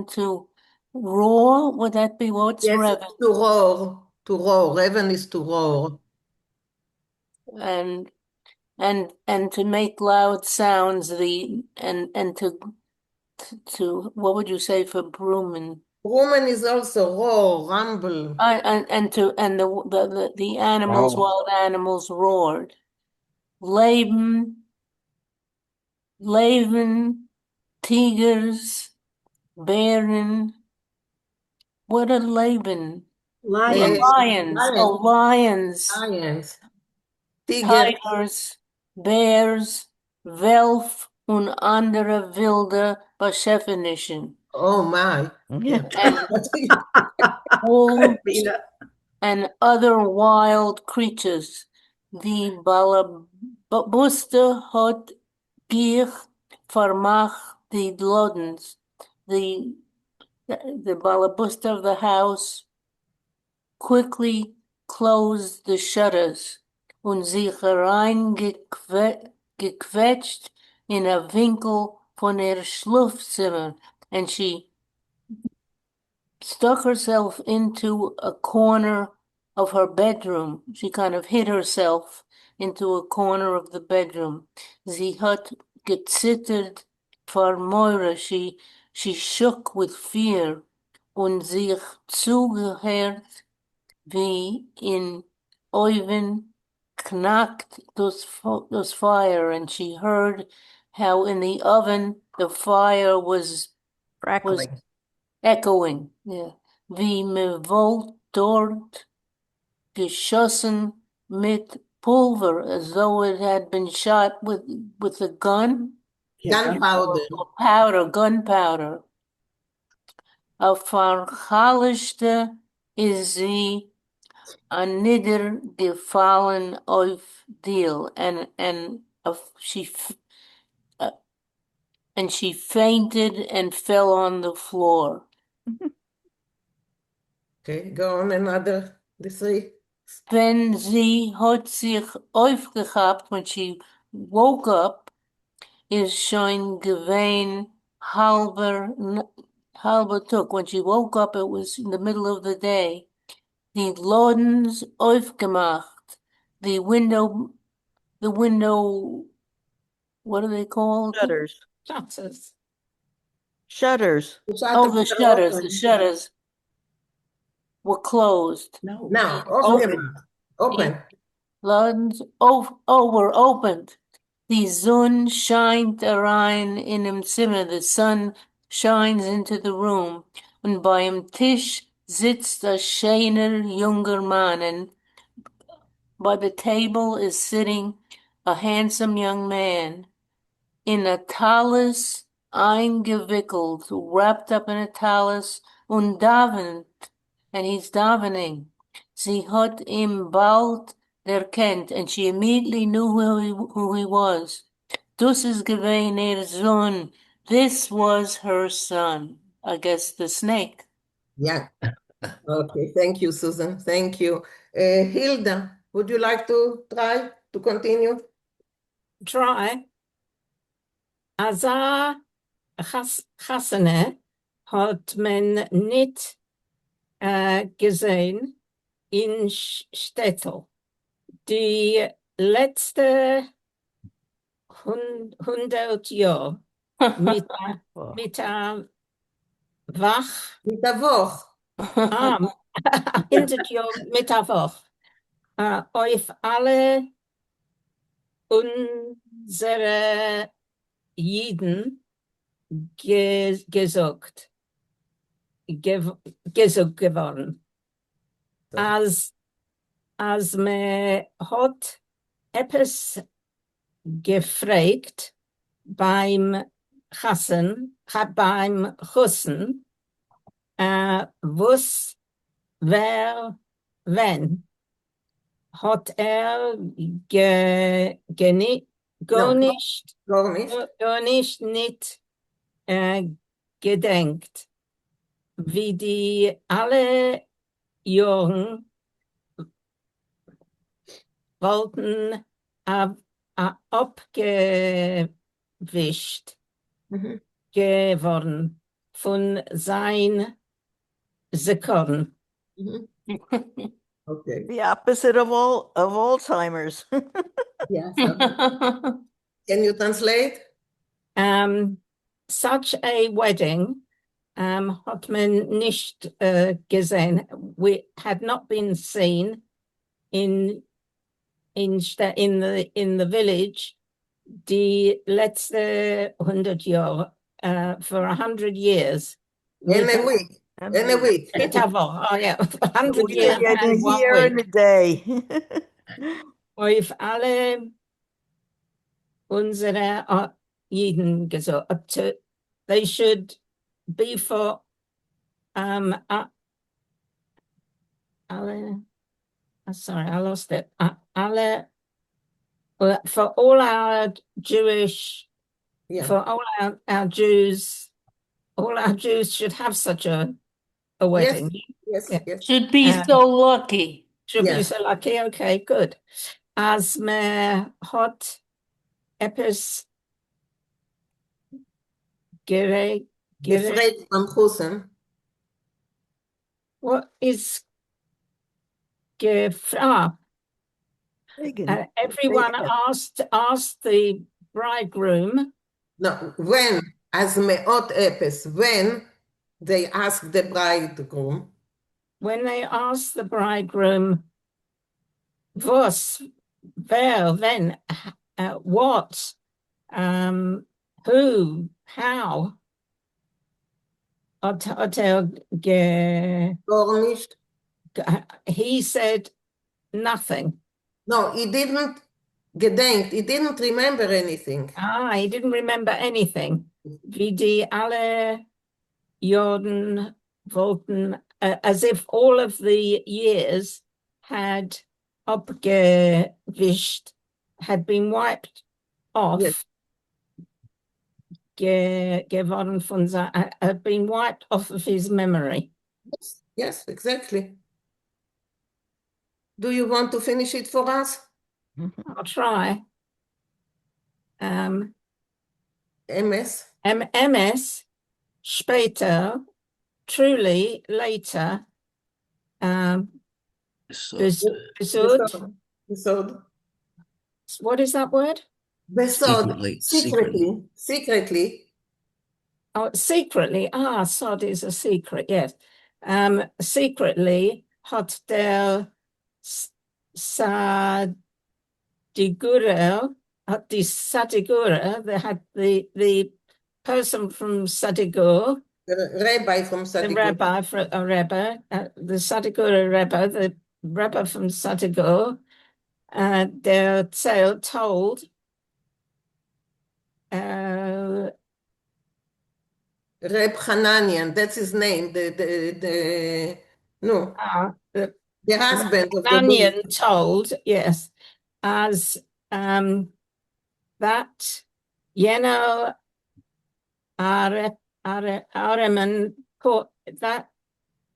to roar. Would that be what's Yes, Reven? to roar. To roar. Reven is to roar. And to make loud sounds. And to what would you say for Brumen? Brumen is also roar, rumble. The animals, wild animals roared. Leben, tigers, bären. What are Leben? Lions. Lions. Oh, lions. Lions. Tigers. Tigers, bears, Welf und andere wilde Beschäftigungen. Oh my. And wolves and other wild creatures. Die Balabuster hat gier vermacht die Lodens. The Balabuster of the house quickly closed the shutters und sich gequetscht in a Vinkl von ihr Schlafzimmer, and she stuck herself into a corner of her bedroom. She kind of hid herself into a corner of the bedroom. Sie hat gezittert vor Moira. She shook with fear und sich zugehört wie in Oven knackt das fire, and she heard how in the oven the fire was echoing. Yeah. Wie me wollt dort geschossen mit Pulver, as though it had been shot with a gun. Gunpowder. Gunpowder. A verhalligte is sie niedergefallen auf Deal, and she fainted and fell on the floor. Okay, go on another. The three. Wenn sie hat sich aufgehabt, when she woke up, is schon gewesen halber Tag. When she woke up, it was in the middle of the day. Die Lodens aufgemacht. The window, what are they called? Shutters. Shutters. Oh, the shutters were closed. No, aufgemacht. Open. Lodens were opened. Die Sonne scheint rein in dem Zimmer. The sun shines into the room. Und beim Tisch sitzt a schöner junger Mann, and by the table is sitting a handsome young man in a talus eingewickelt, wrapped up in a talus, und davent, and he's davening. Sie hat ihm bald erkannt, and she immediately knew who he was. Das ist gewesen ihr Sohn. This was her son. I guess the snake. Yeah. Okay, thank you, Susan. Thank you. Hilda, would you like to try to continue. Try. Azar Chassene hat man nicht gesehen in Stettel. Die letzte 100 Jahre mit der Wach. Mit der Woche. 100 Jahre mit der Woche. Auf alle unsere Jiden gesagt geworden. Als me hat etwas gefragt beim Chassen, was, wer, wenn, hat gar nicht gedenkt, wie die alle Jungen wollten abgewischt geworden von sein Sekund. Okay. The opposite of Alzheimer's. Yes. Can you translate? Such a wedding hat man nicht gesehen. We had not been seen in the village die letzte 100 Jahre, for 100 years. In a week. In a week. Mit der Woche. Oh yeah, 100 years Yeah, and 1 year and a week. day. Auf alle unsere Jeden gesagt, they should be for sorry, I lost it. For all our Jewish, for all our Jews, all our Jews should have such a wedding. Yes. Should be so lucky. Should be so lucky. Okay, good. As me hot epis Gefragt am Hussen. What is gefragt? Everyone asked the bridegroom. No, when, as meot epis, when they asked the bridegroom. When they asked the bridegroom, was, wer, when, what, who, how, he said nothing. No, he didn't gedenkt. He didn't remember anything. He didn't remember anything. Wie die alle Jorden wollten, as if all of the years had abgewischt, had been wiped off. Yes. Geworden von had been wiped off of his memory. Yes, exactly. Do you want to finish it for us? I'll try. MS. MS, später, truly, later, besod. What is that word? Besod. Secretly. Oh, secretly. Sod is a secret, yes. Secretly, hat der Sadigura, hat die Sadigura, they had the person from Sadigur, The rabbi from Sadigur. the rabbi, the Sadigura Rebbe, the Rebbe from Sadigur, their tale told Reb Hananian, that's his name. The husband of the Hananian told, yes, as that, Areman, that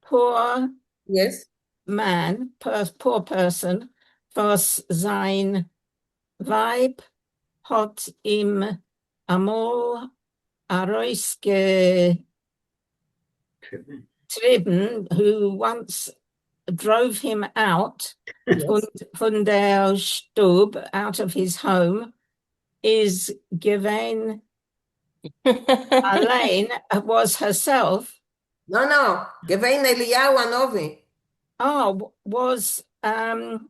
poor yes man, poor person, was sein Weib hat ihm einmal Trieben, who once drove him out von der Stube, out of his home, is gewesen allein, was herself. No, gewesen Eliyahu Hanovi. Oh, was Eliyahu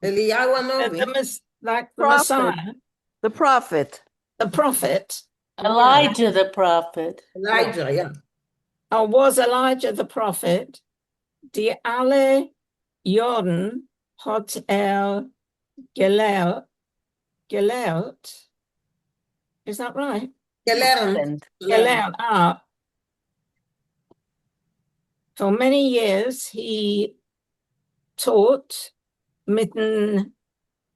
Hanovi. like the Prophet. Messiah. The prophet. The prophet. Elijah the prophet. Elijah, yeah. Oh, was Elijah the prophet? Die alle Jorden hat gelehrt. Is that right? Gelernt. Gelernt. For many years, he taught mitten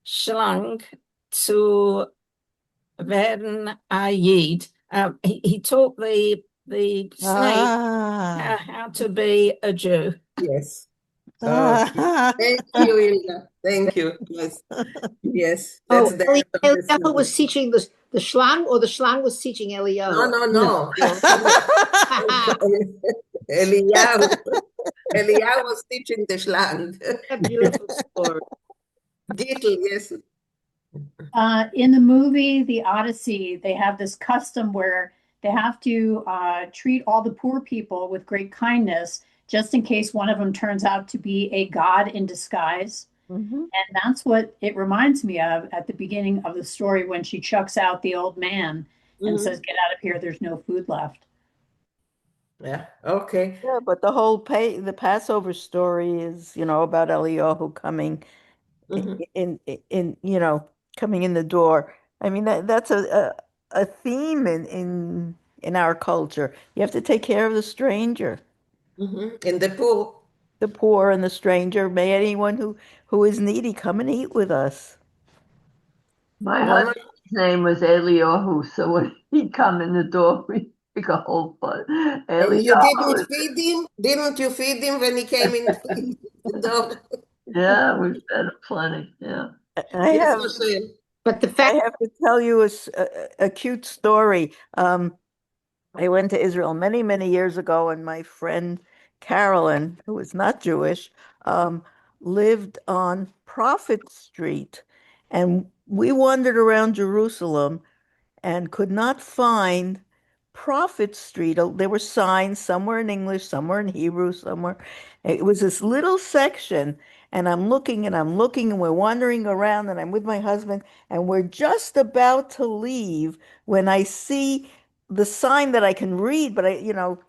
Schlang zu werden a Yid. He taught the snake how to be a Jew. Yes. Thank you, Ilya. Thank you. Yes. Yes. That's the end of the Eliyahu was teaching the Shlang, or the Shlang was teaching Eliyahu? No. Eliyahu was teaching the Shlang. A beautiful story. Vinkl, yes. In the movie The Odyssey, they have this custom where they have to treat all the poor people with great kindness, just in case one of them turns out to be a god in disguise. And that's what it reminds me of at the beginning of the story when she chucks out the old man and says, "Get out of here, there's no food left." Yeah, okay. Yeah, but the whole the Passover story is, about Eliyahu coming in, coming in the door. I mean, that's a theme in our culture. You have to take care of the stranger. And the poor. The poor and the stranger. May anyone who is needy come and eat with us. My husband's name was Eliyahu, so when he'd come in the door, we'd make a whole fun. And you didn't feed him? Didn't you feed him when he came in the door? Yeah, we fed him plenty. Yeah. I have to tell you a cute story. I went to Israel many, many years ago, and my friend Carolyn, who is not Jewish, lived on Prophet Street. And we wandered around Jerusalem and could not find Prophet Street. There were signs, some were in English, some were in Hebrew, somewhere. It was this little section, and I'm looking, and we're wandering around, and I'm with my husband, and we're just about to leave when I see the sign that I can read, but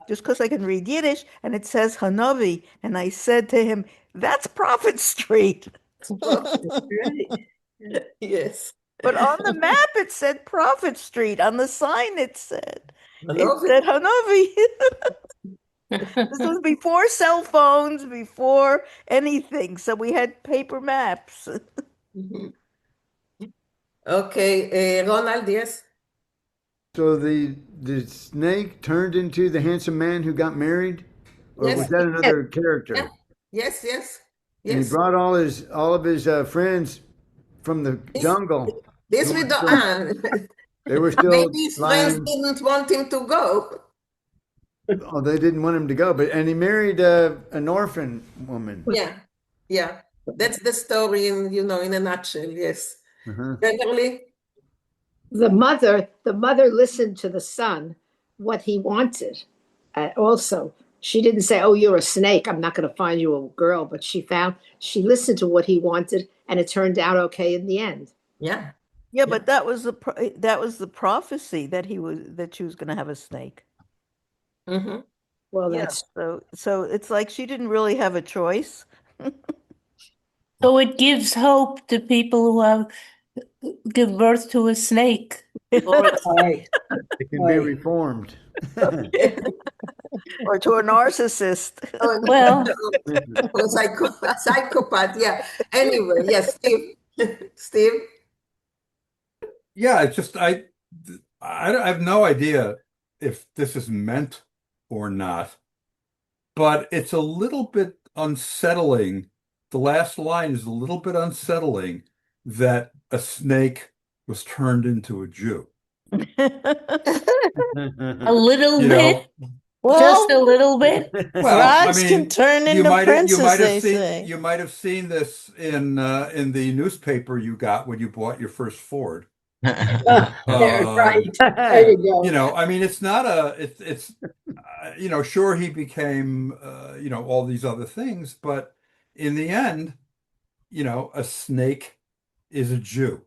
just because I can read Yiddish, and it says Hanavi, and I said to him, "That's Prophet Street." Yes. But on the map it said Prophet Street. On the sign it said Hanavi. This was before cell phones, before anything. So we had paper maps. Okay, Ronald, yes. So the snake turned into the handsome man who got married, or was that another character? Yeah. Yes. And he brought all of his friends from the jungle. This we don't. They were still maybe his friends didn't want him to go. Oh, they didn't want him to go, and he married an orphan woman. Yeah. That's the story in a nutshell. Yes. Beverly. The mother listened to the son, what he wanted. Also, she didn't say, "Oh, you're a snake, I'm not going to find you a girl," but she listened to what he wanted, and it turned out okay in the end. Yeah. Yeah, but that was the prophecy that she was going to have a snake. Well, that's so it's like she didn't really have a choice. So it gives hope to people who give birth to a snake. It can be reformed. Or to a narcissist. Well, or a psychopath. Yeah. Anyway, yes, Steve. Steve. Yeah, I have no idea if this is meant or not, but it's a little bit unsettling. The last line is a little bit unsettling that a snake was turned into a Jew. A little You bit, know, just a little bit. well, I Frogs can mean, turn you into might princes, have they seen say. you might have seen this in the newspaper you got when you bought your first Ford. Right. There you go. You know, I mean, it's not a it's you know, sure he became you know, all these other things, but in the end, you know, a snake is a Jew.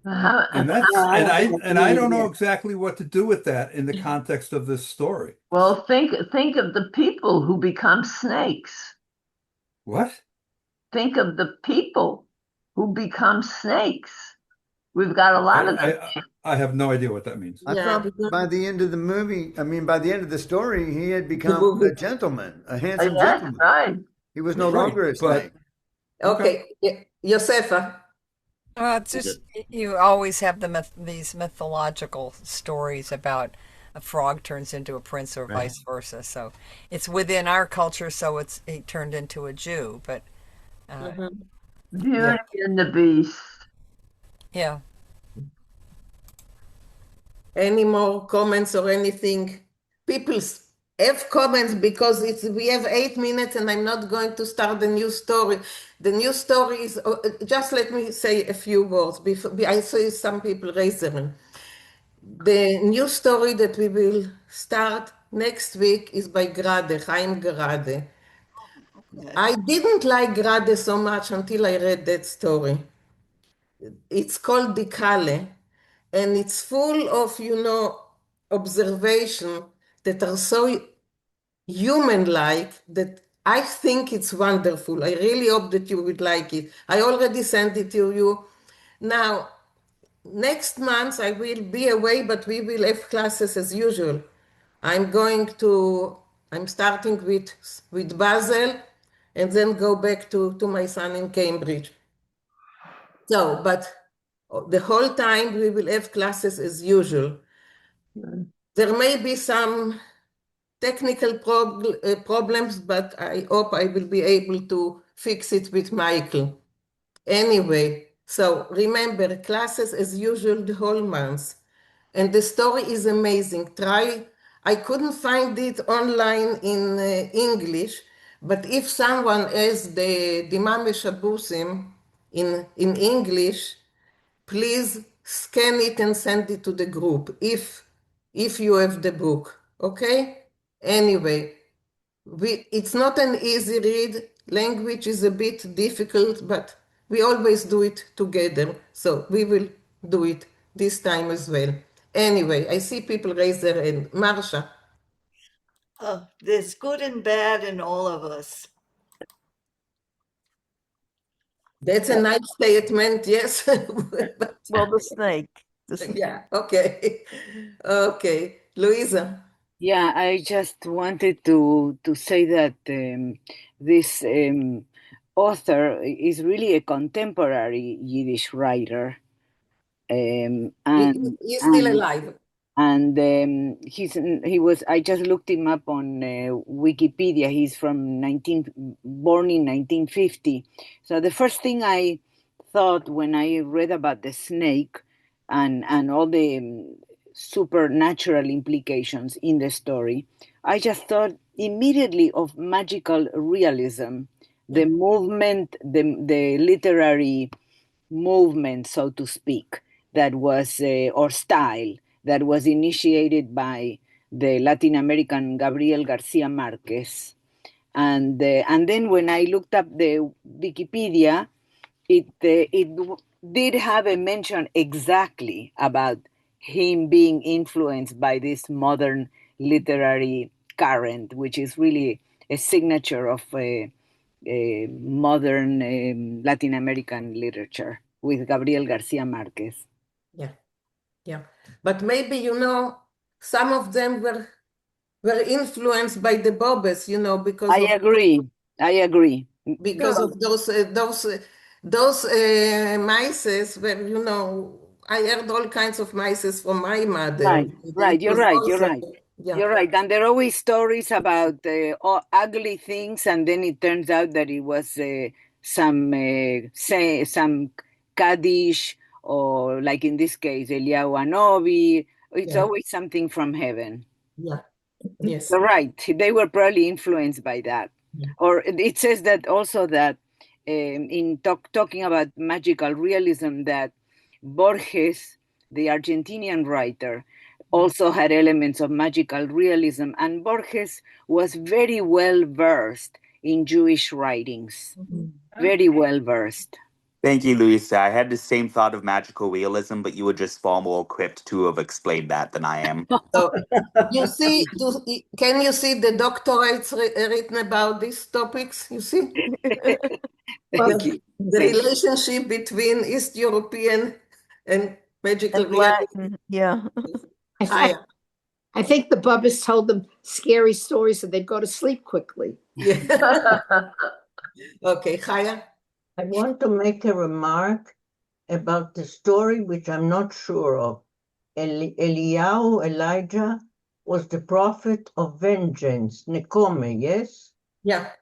And I don't know exactly what to do with that in the context of this story. Well, think of the people who become snakes. What? Think of the people who become snakes. We've got a lot of them. I have no idea what that means. I thought by the end of the movie, I mean, by the end of the story, he had become a gentleman, a handsome gentleman. Right. He was no Right, longer a snake. Okay, Josefa. Well, it's just you always have these mythological stories about a frog turns into a prince or vice versa. So it's within our culture, so he turned into a Jew. But Beauty and the Beast. Yeah. Any more comments or anything? People have comments because we have 8 minutes and I'm not going to start the new story. The new story is, just let me say a few words. Before I see some people raise their hand. The new story that we will start next week is by Grade, Chaim Grade. I didn't like Grade so much until I read that story. It's called Dikale, and it's full of, observation that are so human-like that I think it's wonderful. I really hope that you would like it. I already sent it to you. Now, next month I will be away, but we will have classes as usual. I'm starting with Basel and then go back to my son in Cambridge. So, but the whole time we will have classes as usual. There may be some technical problems, but I hope I will be able to fix it with Michael. Anyway, so remember, classes as usual the whole month. And the story is amazing. I couldn't find it online in English, but if someone has the Dimame Shabusim in English, please scan it and send it to the group if you have the book, okay? Anyway, it's not an easy read. Language is a bit difficult, but we always do it together. So we will do it this time as well. Anyway, I see people raise their hand. Marsha. There's good and bad in all of us. That's a nice statement, yes. But, well, the snake. Yeah, okay. Okay. Louisa. Yeah, I just wanted to say that this author is really a contemporary Yiddish writer. He's still alive. And he was. I just looked him up on Wikipedia. He's born in 1950. So the first thing I thought when I read about the snake and all the supernatural implications in the story, I just thought immediately of magical realism, the movement, the literary movement, so to speak, that was or style that was initiated by the Latin American Gabriel Garcia Marquez. And then when I looked up the Wikipedia, it did have a mention exactly about him being influenced by this modern literary current, which is really a signature of modern Latin American literature with Gabriel Garcia Marquez. Yeah. But maybe, some of them were influenced by the Bobes, because I agree. Because of those mices where, I heard all kinds of mices from my mother. Right. You're right. Yeah. You're right. And there are always stories about ugly things, and then it turns out that it was some Kaddish, or like in this case, Eliyahu Hanovi. It's Yeah. always something from heaven. Yeah. Yes. So, right. They were probably influenced by that. Yeah. Or it says that also that in talking about magical realism, that Borges, the Argentinian writer, also had elements of magical realism, and Borges was very well versed in Jewish writings. Very well versed. Thank you, Luisa. I had the same thought of magical realism, but you were just far more equipped to have explained that than I am. So, can you see the doctorates written about these topics? You see? Thank you. The relationship between East European and magical And realism. Latin, yeah. I think the Bubbas told them scary stories so they'd go to sleep quickly. Yeah. Okay, Chaya. I want to make a remark about the story which I'm not sure of. Eliyahu, Elijah, was the prophet of vengeance, Nekome, yes? Yeah.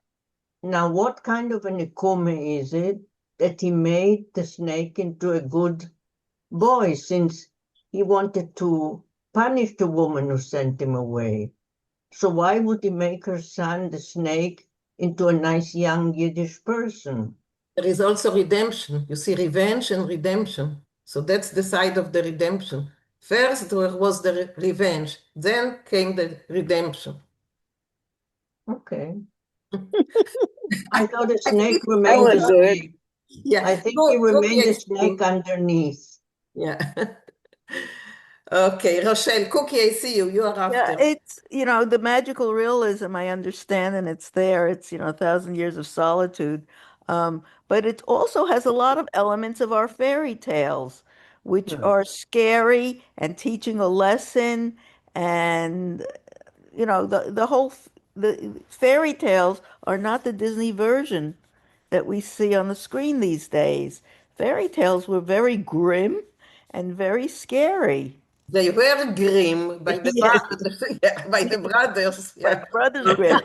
Now, what kind of a Nekome is it that he made the snake into a good boy, since he wanted to punish the woman who sent him away? So why would he make her son, the snake, into a nice young Yiddish person? There is also redemption. You see, revenge and redemption. So that's the side of the redemption. First there was the revenge, then came the redemption. Okay. I thought the snake remained a snake. Yeah. I think he remained a snake underneath. Yeah. Okay, Rochelle, Cookie, I see you. You are after. Yeah, it's, the magical realism, I understand, and it's there. It's, 1,000 years of solitude. But it also has a lot of elements of our fairy tales, which are scary and teaching a lesson. And, the fairy tales are not the Disney version that we see on the screen these days. Fairy tales were very grim and very scary. They were grim by the Yes. by the brothers. By the brothers Grimm.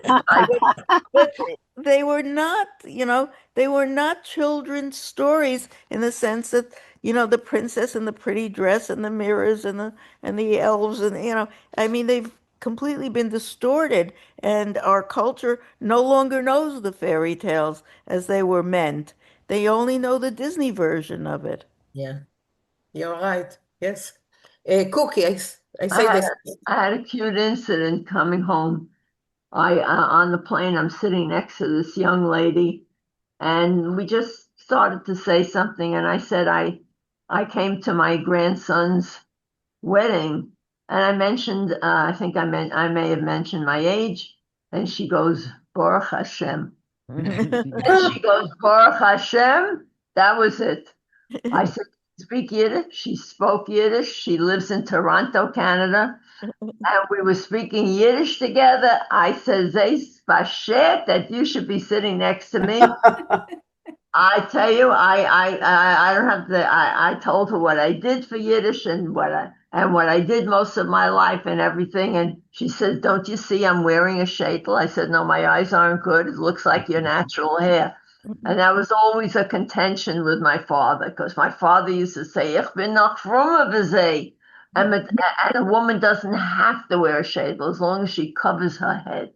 But they were not, they were not children's stories in the sense that, the princess and the pretty dress and the mirrors and the elves and I mean they've completely been distorted, and our culture no longer knows the fairy tales as they were meant. They only know the Disney version of it. Yeah, you're right. Yes. Cookie, I say I had, this. I had a cute incident coming home. On the plane, I'm sitting next to this young lady, and we just started to say something, and I said I came to my grandson's wedding, and I mentioned I think I may have mentioned my age, and she goes, Baruch Hashem. And she goes, Baruch Hashem. That was it. I said, speak Yiddish. She spoke Yiddish. She lives in Toronto, Canada. And we were speaking Yiddish together. I said, Zeis Bashet, that you should be sitting next to me. I tell you, I don't have to. I told her what I did for Yiddish and what I did most of my life and everything. And she said, "Don't you see I'm wearing a shaitel?" I said, "No, my eyes aren't good. It looks like your natural hair." And that was always a contention with my father, because my father used to say, "Ich bin noch frommer b'zeh," and a woman doesn't have to wear a shaitel as long as she covers her head.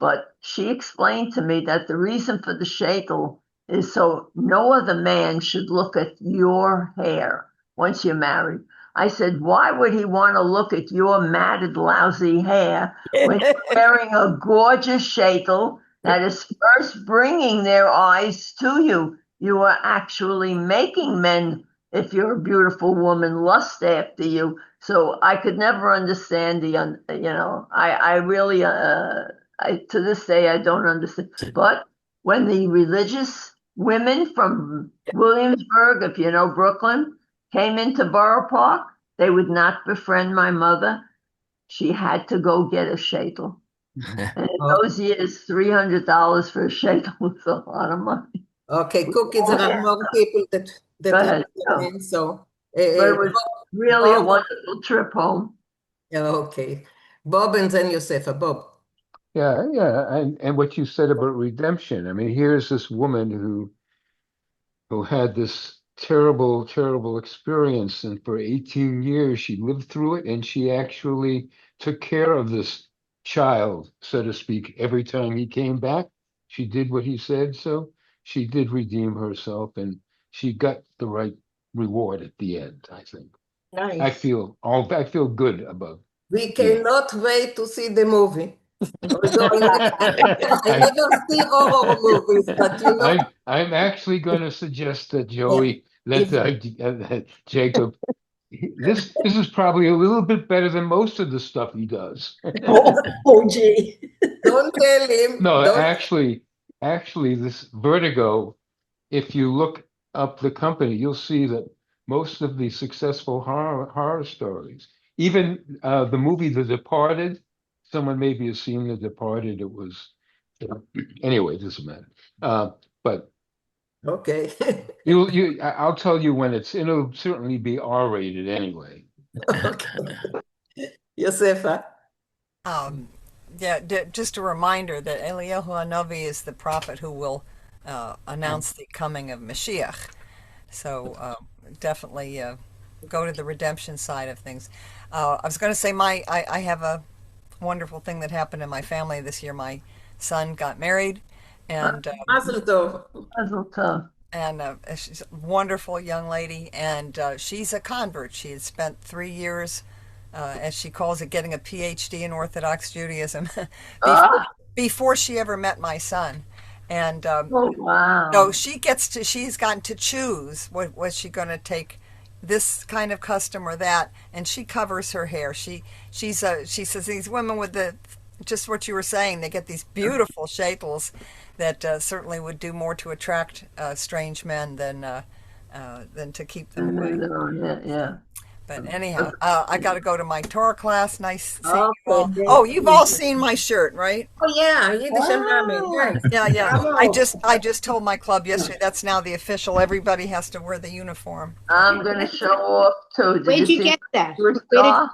But she explained to me that the reason for the shaitel is so no other man should look at your hair once you're married. I said, why would he want to look at your matted, lousy hair when you're wearing a gorgeous shaitel that is first bringing their eyes to you? You are actually making men, if you're a beautiful woman, lust after you. So I could never understand I really, to this day, I don't understand. But when the religious women from Williamsburg, if you know Brooklyn, came into Borough Park, they would not befriend my mother. She had to go get a shaitel. And in those years, $300 for a shaitel was a lot of money. Okay, Cookies, there are more people that Go ahead. in, so But it was really a Bob. wonderful trip home. Okay. Bob and then Josefa. Bob. Yeah, and what you said about redemption. I mean, here's this woman who who had this terrible, terrible experience. And for 18 years, she lived through it, and she actually took care of this child, so to speak, every time he came back. She did what he said, so she did redeem herself, and she got the right reward at the end, I think. Nice. I feel good about We the end. cannot wait to see the movie. Although I never see horror movies, but you know, I'm actually going to suggest that Joey, that Jacob, this is probably a little bit better than most of the stuff he does. Oh, gee. Don't tell him. No, Don't. actually, this Vertigo, if you look up the company, you'll see that most of the successful horror stories, even the movie The Departed, someone maybe has seen The Departed. It was anyway, it doesn't matter. But okay, I'll tell you when it'll certainly be R-rated anyway. Okay, Josefa. Yeah, just a reminder that Eliyahu Hanavi is the prophet who will announce the coming of Mashiach. So definitely go to the redemption side of things. I was going to say I have a wonderful thing that happened in my family this year. My son got married, and Mazel tov. Mazel tov. And she's a wonderful young lady, and she's a convert. She had spent 3 years, as she calls it, getting a PhD in Orthodox Judaism before she ever met my son. And oh, wow. so she's gotten to choose was she going to take this kind of custom or that, and she covers her hair. She says these women with just what you were saying, they get these beautiful shaitels that certainly would do more to attract strange men than to keep them away. Yeah. But anyhow, I got to go to my Torah class. Nice seeing you all. Oh, you've all seen my shirt, right? Oh yeah, Yiddish and ramen. Yeah. I just told my club yesterday that's now the official. Everybody has to wear the uniform. I'm going to show off too. Where'd you get that?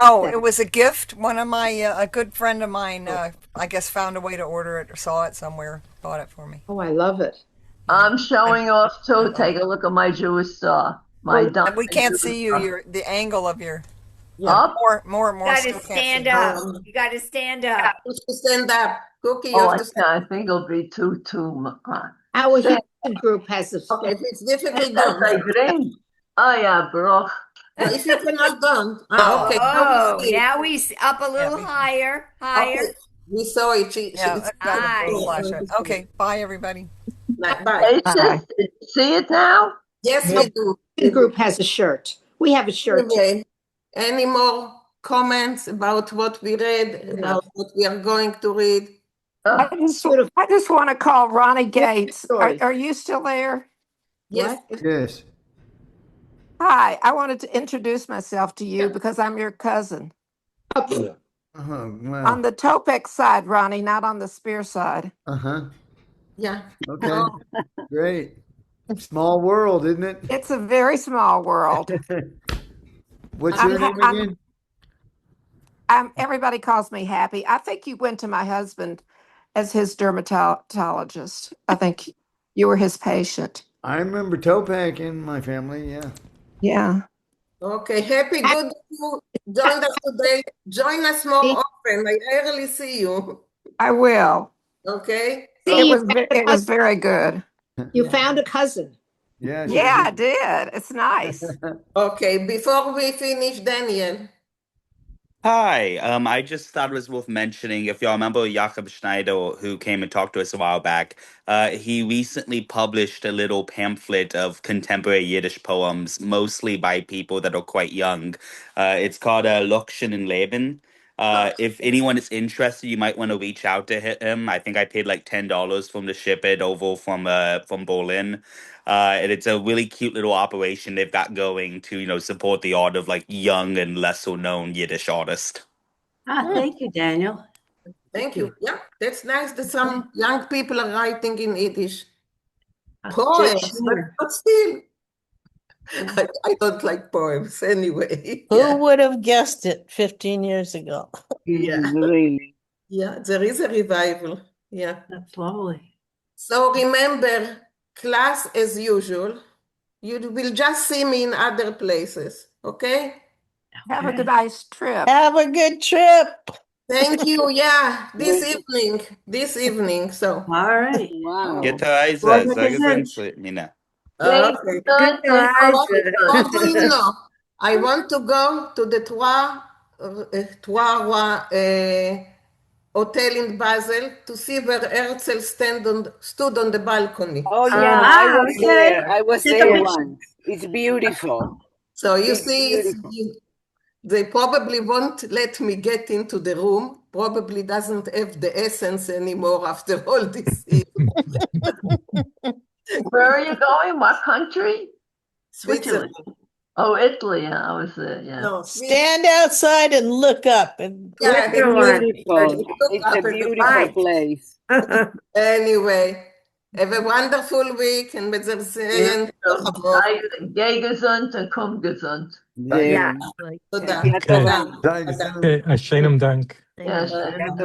Oh, it was a gift. One of my a good friend of mine, I guess, found a way to order it or saw it somewhere, bought it for me. Oh, I love it. I'm showing off too. Take a look at my Jewish star. We can't see you. The angle of your up. More. You got to stand up. You got to stand up. Stand up, Cookie. I think it'll be too much. Our Houston group has a. Okay, if it's difficult, that's don't. green. Oh yeah, bro. If you cannot don't. Okay. Oh, now we up a little higher. Okay. We saw it. Okay, bye everybody. Bye. See it now? Yes, we do. The group has a shirt. We have a shirt. Okay. Any more comments about what we read, about what we are going to read? I just want to call Ronnie Gates. Are you still there? Yes. Yes. Hi, I wanted to introduce myself to you because I'm your cousin. Wow. On the Topek side, Ronnie, not on the Spear side. Yeah. Okay. Great. Small world, isn't it? It's a very small world. What's your name again? Everybody calls me Happy. I think you went to my husband as his dermatologist. I think you were his patient. I remember Topek in my family, yeah. Yeah. Okay, Happy, good you joined us today. Join us more often. I rarely see you. I will. Okay. It was very good. You found a cousin. Yeah. Yeah, I did. It's nice. Okay, before we finish, Daniel. Hi, I just thought it was worth mentioning, if y'all remember Jakob Schneider, who came and talked to us a while back, he recently published a little pamphlet of contemporary Yiddish poems, mostly by people that are quite young. It's called Lokshin and Leben. If anyone is interested, you might want to reach out to him. I think I paid like $10 for him to ship it over from Berlin. And it's a really cute little operation they've got going to, support the art of like young and lesser known Yiddish artists. Thank you, Daniel. Thank you. Yeah, that's nice that some young people are writing in Yiddish. Poems, but still. I don't like poems anyway. Who would have guessed it 15 years ago? Yeah. Really? Yeah, there is a revival. Yeah. That's lovely. So remember, class as usual, You will just see me in other places, okay? Have a nice trip. Have a good trip. Thank you. Yeah, this evening. So. All right. Wow. Get to Isa. Sag es Mina. Okay. Good to What do you know? I want to go to the Trois hotel in Basel to see where Herzl stood on the balcony. Oh yeah, I was there. I was there once. It's beautiful. So you It's see, they probably won't let me get into the room. Probably doesn't have the essence anymore after all this year. Where are you going? What country? Switzerland. Oh, Italy. Yeah, I was there. Yeah. No, Stand outside and look up. And yeah, beautiful. It's a beautiful place. Anyway, have a wonderful week and Geh gesund und komm gesund. Yeah. תודה. Okay, Ashenim Dank. Yes, Dank.